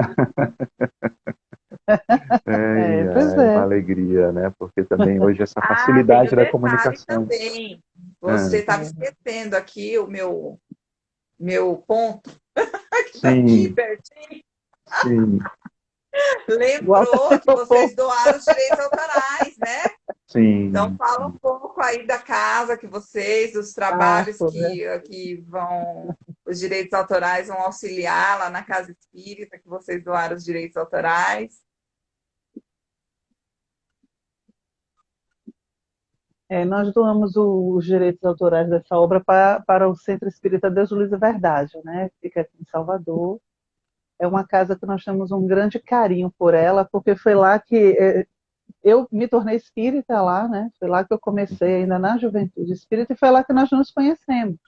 Ai, pois ai, uma é. alegria, né? Porque também hoje essa Tem o facilidade da detalhe comunicação. também. Ah, Você estava esquecendo aqui o meu ponto, que está aqui sim, pertinho. sim, Igual Lembrou que o povo. vocês doaram os direitos autorais, né? Então, sim, fala um sim. pouco aí da casa que vocês, dos Ah, trabalhos pô, né? que vão, os direitos autorais vão auxiliar lá na Casa Espírita, que vocês doaram os direitos autorais. Nós doamos os direitos autorais dessa obra para o Centro Espírita Deus, Luz e Verdade, né? Fica aqui em Salvador. É uma casa que nós temos um grande carinho por ela, porque foi lá que eu me tornei espírita lá, né? Foi lá que eu comecei ainda na juventude espírita e foi lá que nós nos conhecemos.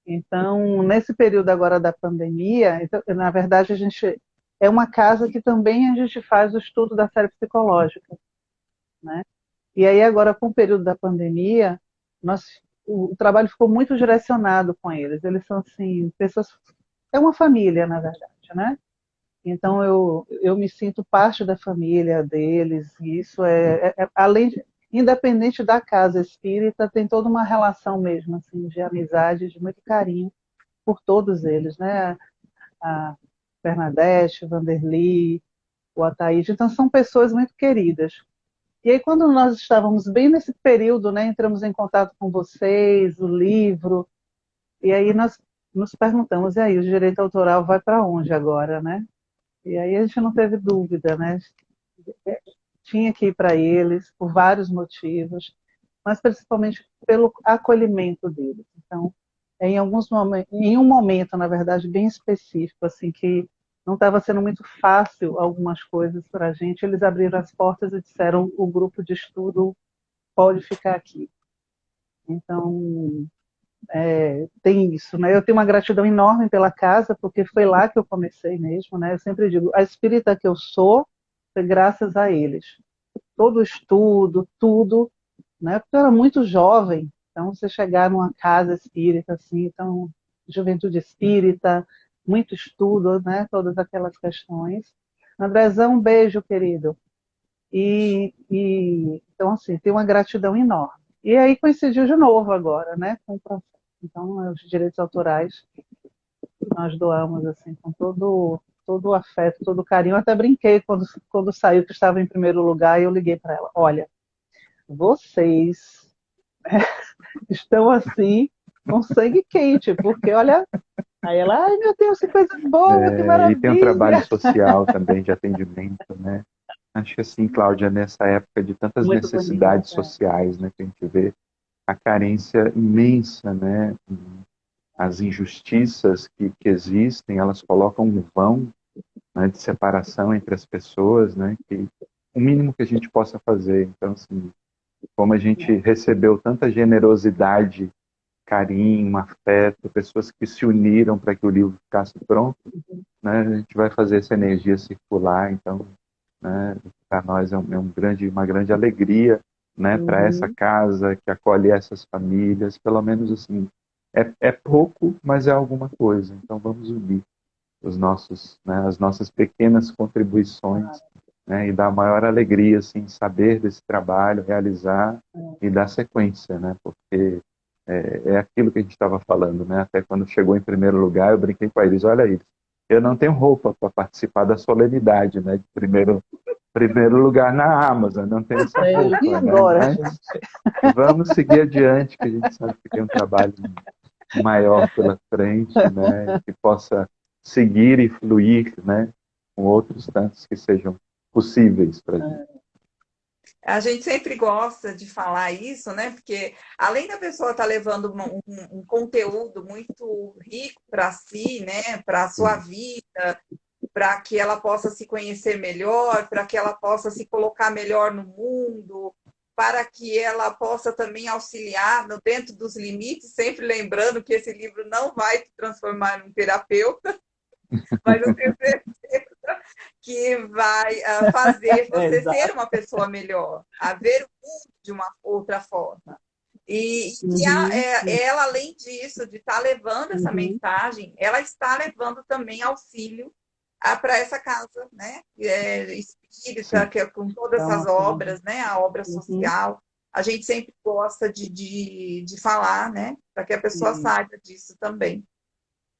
Então, nesse período agora da pandemia, então, na verdade, a gente é uma casa que também a gente faz o estudo da série psicológica, né? E aí agora, com o período da pandemia, o trabalho ficou muito direcionado com eles. Eles são, assim, pessoas... É uma família, na verdade, né? Então, eu me sinto parte da família deles. E isso além independente da casa espírita, tem toda uma relação mesmo, assim, de amizade, de muito carinho por todos eles, né? A Bernadette, o Vanderly, o Ataíde. Então, são pessoas muito queridas. E aí, quando nós estávamos bem nesse período, né, entramos em contato com vocês, o livro, e aí nós nos perguntamos, e aí, o direito autoral vai para onde agora, né? E aí a gente não teve dúvida, né? Tinha que ir para eles por vários motivos, mas principalmente pelo acolhimento deles. Então, em um momento, na verdade, bem específico, assim, que não estava sendo muito fácil algumas coisas para a gente, eles abriram as portas e disseram: o grupo de estudo pode ficar aqui. Então, tem isso, né? Eu tenho uma gratidão enorme pela casa, porque foi lá que eu comecei mesmo, né? Eu sempre digo, a espírita que eu sou foi graças a eles. Todo o estudo, tudo, né? Porque eu era muito jovem, então você chegar numa casa espírita, assim, então, juventude espírita, muito estudo, né? Todas aquelas questões. Andrezão, um beijo, querido. Então, assim, tem uma gratidão enorme. E aí coincidiu de novo agora, né? Com o processo. Então, os direitos autorais nós doamos assim com todo o afeto, todo o carinho. Eu até brinquei quando saiu que estava em primeiro lugar e eu liguei para ela: olha, vocês estão assim, com sangue quente, porque olha, aí ela, ai meu Deus, que coisa boa, que E tem um trabalho maravilha. social também de atendimento, né? Acho que assim, Cláudia, nessa época de tantas Muito bonito. necessidades sociais, né, que a gente vê a carência imensa, né? As injustiças que existem, elas colocam um vão, né, de separação entre as pessoas, né? Que o mínimo que a gente possa fazer. Então, assim, como a gente recebeu tanta generosidade, carinho, afeto, pessoas que se uniram para que o livro ficasse pronto, né? A gente vai fazer essa energia circular. Então, né, para nós uma grande alegria, né, para essa Uhum. casa que acolhe essas famílias, pelo menos assim, é pouco, mas é alguma coisa. Então vamos unir né, as nossas pequenas contribuições, né, e dar a maior alegria, assim, saber desse trabalho, realizar e dar sequência, né, porque é aquilo que a gente estava falando, né, até quando chegou em primeiro lugar, eu brinquei com a Iris, olha Iris, eu não tenho roupa para participar da solenidade, né, de primeiro lugar na Amazon, não tenho essa E roupa, né, agora, mas gente? vamos seguir adiante, que a gente sabe que tem um trabalho maior pela frente, né, que possa seguir e fluir, né, com outros tantos que sejam possíveis para a gente. A gente sempre gosta de falar isso, né? Porque além da pessoa estar levando um conteúdo muito rico para si, né? Para a sua vida, para que ela possa se conhecer melhor, para que ela possa se colocar melhor no mundo, para que ela possa também auxiliar dentro dos limites, sempre lembrando que esse livro não vai te transformar num terapeuta, mas eu tenho certeza que vai fazer você ser Exato. uma pessoa melhor, a ver o mundo de uma outra forma. E que Uhum. ela, além disso, de estar levando essa Uhum. mensagem, ela está levando também auxílio para essa casa, né? Espírita, Sim, que é com todas essas Pronto. obras, né? A obra Uhum. social. A gente sempre gosta de falar, né? Para que a pessoa Sim. saiba disso também.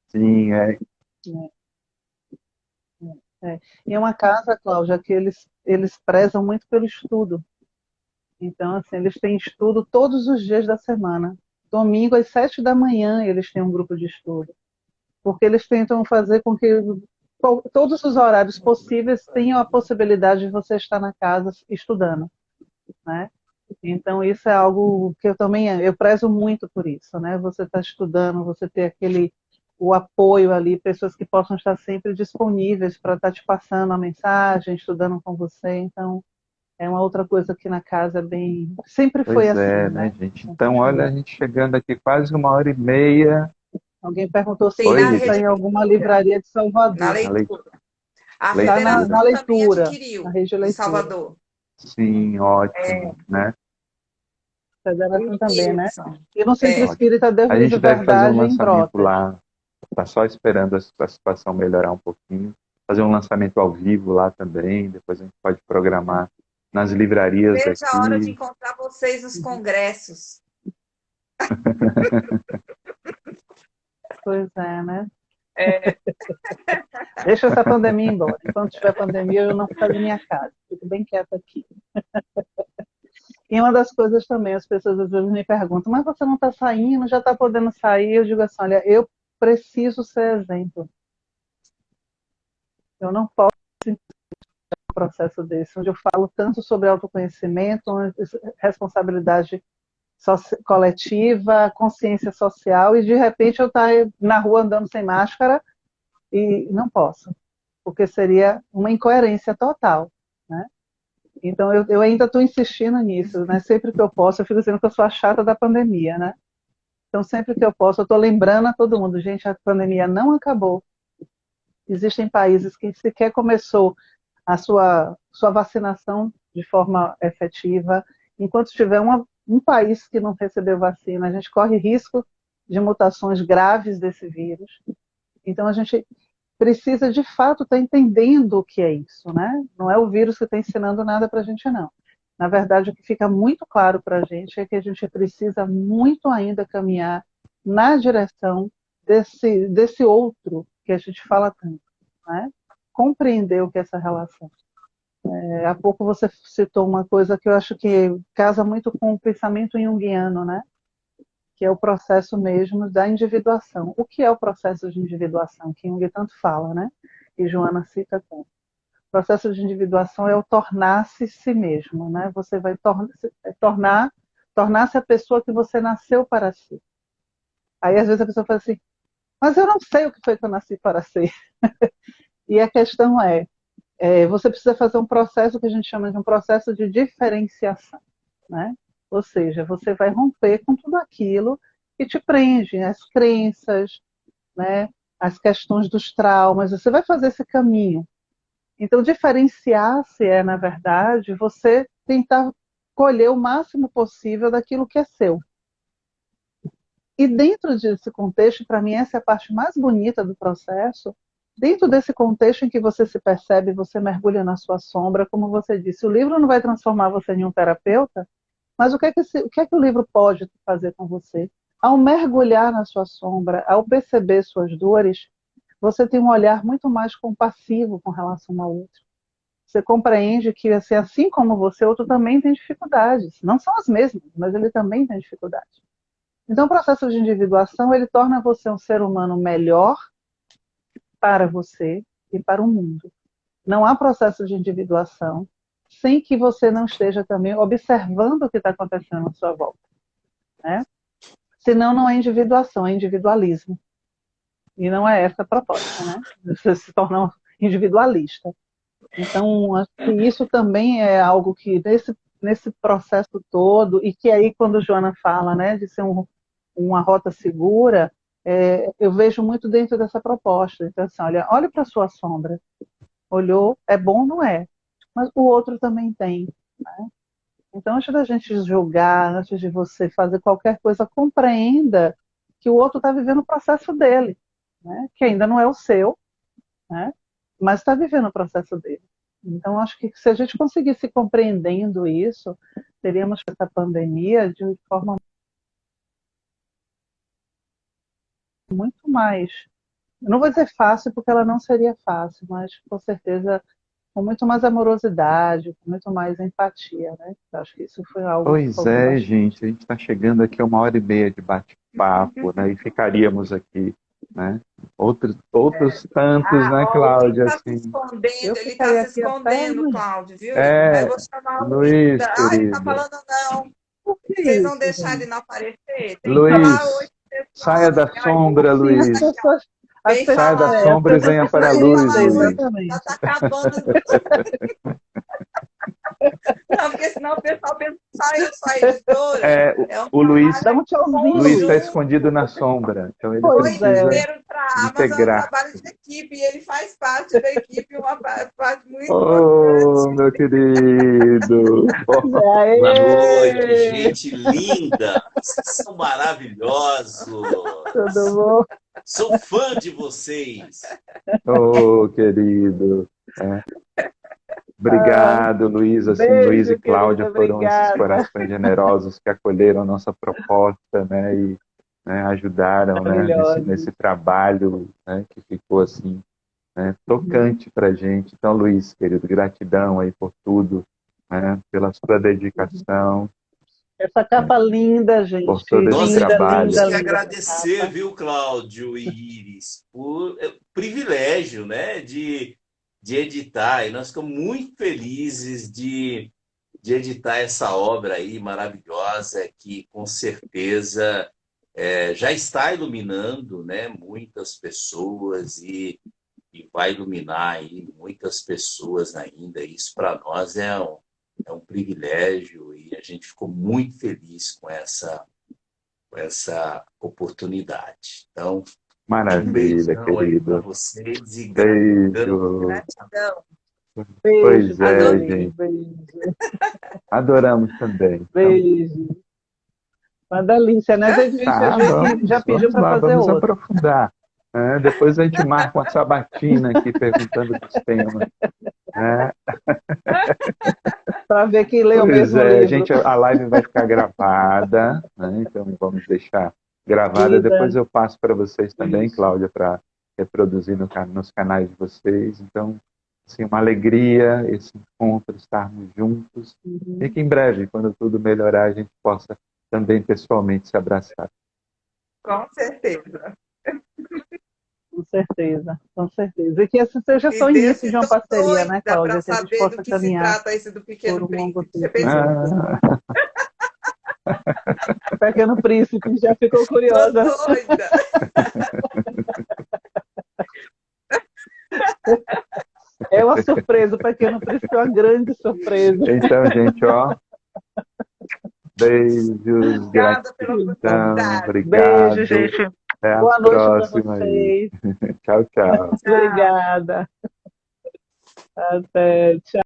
sim, É. E é uma casa, Cláudia, que eles prezam muito pelo estudo. Então, assim, eles têm estudo todos os dias da semana. Domingo, às 7 da manhã, eles têm um grupo de estudo. Porque eles tentam fazer com que todos os horários possíveis tenham a possibilidade de você estar na casa estudando, né? Então, isso é algo que eu prezo muito por isso, né? Você está estudando, você ter o apoio ali, pessoas que possam estar sempre disponíveis para estar te passando a mensagem, estudando com você. Então, é uma outra coisa que na casa é bem. Sempre foi pois assim, é, né, né? gente? Sempre Então, olha, a foi. gente chegando aqui quase 1 hora e meia. Alguém perguntou se o Tem na Oi, livro está Iris, Rede em alguma Cultura, livraria de na Salvador. a leitura. A Está na leitura. federação também leitura, na adquiriu, rede de em leitura. Salvador. Sim, ótimo, né? Federação também, né? Isso. E no Centro É. Ótimo. Espírita Deus A gente Livre deve fazer um Verdade em lançamento Brotas. lá, tá só esperando a situação melhorar um pouquinho. Fazer um lançamento ao vivo lá também, depois a gente pode programar nas livrarias Veja a hora de daqui. encontrar vocês nos congressos. Pois é, né? É. Deixa essa pandemia embora. Enquanto tiver pandemia, eu não saio da minha casa. Fico bem quieta aqui. E uma das coisas também, as pessoas às vezes me perguntam, mas você não está saindo, já está podendo sair? Eu digo assim, olha, eu preciso ser exemplo. Eu não posso um processo desse, onde eu falo tanto sobre autoconhecimento, responsabilidade coletiva, consciência social, e de repente eu estar na rua andando sem máscara e não posso, porque seria uma incoerência total, né? Então eu ainda estou insistindo nisso, né? Sempre que eu posso, eu fico dizendo que eu sou a chata da pandemia, né? Então sempre que eu posso, eu estou lembrando a todo mundo, gente, a pandemia não acabou. Existem países que sequer começou a sua vacinação de forma efetiva. Enquanto tiver um país que não recebeu vacina, a gente corre risco de mutações graves desse vírus. Então a gente precisa de fato estar entendendo o que é isso, né? Não é o vírus que está ensinando nada para a gente, não. Na verdade, o que fica muito claro para a gente é que a gente precisa muito ainda caminhar na direção desse outro que a gente fala tanto, né? Compreender o que é essa relação. Há pouco você citou uma coisa que eu acho que casa muito com o pensamento junguiano, né? Que é o processo mesmo da individuação. O que é o processo de individuação? Que Jung tanto fala, né? E Joana cita tanto. O processo de individuação é o tornar-se si mesmo, né? Você vai tornar-se a pessoa que você nasceu para ser. Aí às vezes a pessoa fala assim, mas eu não sei o que foi que eu nasci para ser. E a questão você precisa fazer um processo que a gente chama de um processo de diferenciação, né? Ou seja, você vai romper com tudo aquilo que te prende, as crenças, né? As questões dos traumas, você vai fazer esse caminho. Então, diferenciar-se na verdade, você tentar colher o máximo possível daquilo que é seu. E dentro desse contexto, para mim, essa é a parte mais bonita do processo. Dentro desse contexto em que você se percebe, você mergulha na sua sombra, como você disse, o livro não vai transformar você em um terapeuta, mas o que é que o livro pode fazer com você? Ao mergulhar na sua sombra, ao perceber suas dores, você tem um olhar muito mais compassivo com relação ao outro. Você compreende que, assim como você, o outro também tem dificuldades. Não são as mesmas, mas ele também tem dificuldades. Então, o processo de individuação, ele torna você um ser humano melhor para você e para o mundo. Não há processo de individuação sem que você não esteja também observando o que está acontecendo à sua volta, né? Senão não é individuação, é individualismo. E não é essa a proposta, né? Você se torna um individualista. Então, acho que isso também é algo que, nesse processo todo, e que aí, quando Joana fala, né, de ser uma rota segura, eu vejo muito dentro dessa proposta. Então, assim, olha para a sua sombra. Olhou, é bom, não é? Mas o outro também tem, né? Então, antes da gente julgar, antes de você fazer qualquer coisa, compreenda que o outro está vivendo o processo dele, né? Que ainda não é o seu, né? Mas está vivendo o processo dele. Então, acho que se a gente conseguisse compreendendo isso, teríamos essa pandemia de forma muito mais, eu não vou dizer fácil, porque ela não seria fácil, mas com certeza com muito mais amorosidade, com muito mais empatia, né? Eu acho que isso foi algo que Pois faltou é, bastante. gente, a gente está chegando aqui a 1h30 de bate-papo, né? E ficaríamos aqui, né? Outros tantos, né, Ó, o Luiz Cláudia, está se assim. Eu escondendo, ele está ficaria se aqui até escondendo, amanhã. Cláudio, viu? Aí eu É, vou chamar o Luiz. Luiz, Ah, ele está querido. falando não. Por que Vocês vão isso, deixar ele gente? não aparecer? Tem que falar oi, Luiz, pessoal. saia da Ai, como sombra, Sim, assim? Luiz. as Vem Saia da pessoas, falar, sombra e venha para a precisam vem luz, falar entender oi. Luiz. Já exatamente. está acabando. Não, porque senão o pessoal pensa que só a editora É, é um o Luiz Dá trabalho um tchauzinho, Luiz está Luiz. escondido conjunto. na sombra, então ele O Pois é. precisa inteiro para a Amazon é um integrar. trabalho de equipe e ele faz parte da equipe, uma parte muito importante. Oh, meu querido! Boa noite, Aê! gente linda. Vocês são maravilhosos. Tudo bom? Sou fã de vocês. Oh, querido! É. Ah, Obrigado, Luiz. Assim, Luiz e beijo, Cláudia querida. foram esses Obrigada. corações generosos que acolheram a nossa proposta, né, e né, ajudaram, né, Maravilhosa. nesse trabalho, né, que ficou assim, né, tocante para a gente. Então, Luiz, querido, gratidão aí por tudo, né, pela sua dedicação, Essa capa linda, por gente. todo esse Nós é que Linda, temos linda, trabalho. que linda essa agradecer, capa. viu, Cláudio e Iris, por privilégio, né, de editar. E nós ficamos muito felizes de editar essa obra aí maravilhosa que com certeza já está iluminando, né, muitas pessoas e vai iluminar aí muitas pessoas ainda. Isso para nós é um privilégio e a gente ficou muito feliz com essa oportunidade. Então, um Maravilha, beijão aí para querido. vocês e gratidão. Beijo. Gratidão. Beijo, Pois é, Adorei. querido. gente. Beijo. Adoramos também. Então, Beijo. Uma delícia, né? A gente tá, vê que já pediu vamos para lá, fazer vamos outro. aprofundar. Né? Depois a gente marca uma sabatina aqui perguntando dos temas. Né? Para ver quem lê o Pois mesmo é, livro. a live vai ficar gravada, né? Então vamos deixar gravada. Vida. Depois eu passo para vocês também, Cláudia, para reproduzir nos canais de vocês. Então, Assim, uma alegria esse encontro, estarmos juntos. E que em breve, quando tudo melhorar, a gente possa também pessoalmente se abraçar. Com certeza. Com certeza, com certeza. E que esse seja E só o Deus, início se de uma tô parceria, né, doida para Cláudia? Que a gente saber do possa que se caminhar trata esse do por Pequeno um longo Príncipe. Você tempo pensou? Ah, Pequeno Príncipe, já ficou Tô curiosa. doida. É uma surpresa, o Pequeno Príncipe é uma grande surpresa. então, gente, ó, beijos, Obrigada pela gratidão, oportunidade. Beijo, obrigado. gente. Até a Boa noite para próxima aí. vocês. Tchau, tchau. Tchau. Obrigada. Até. Tchau.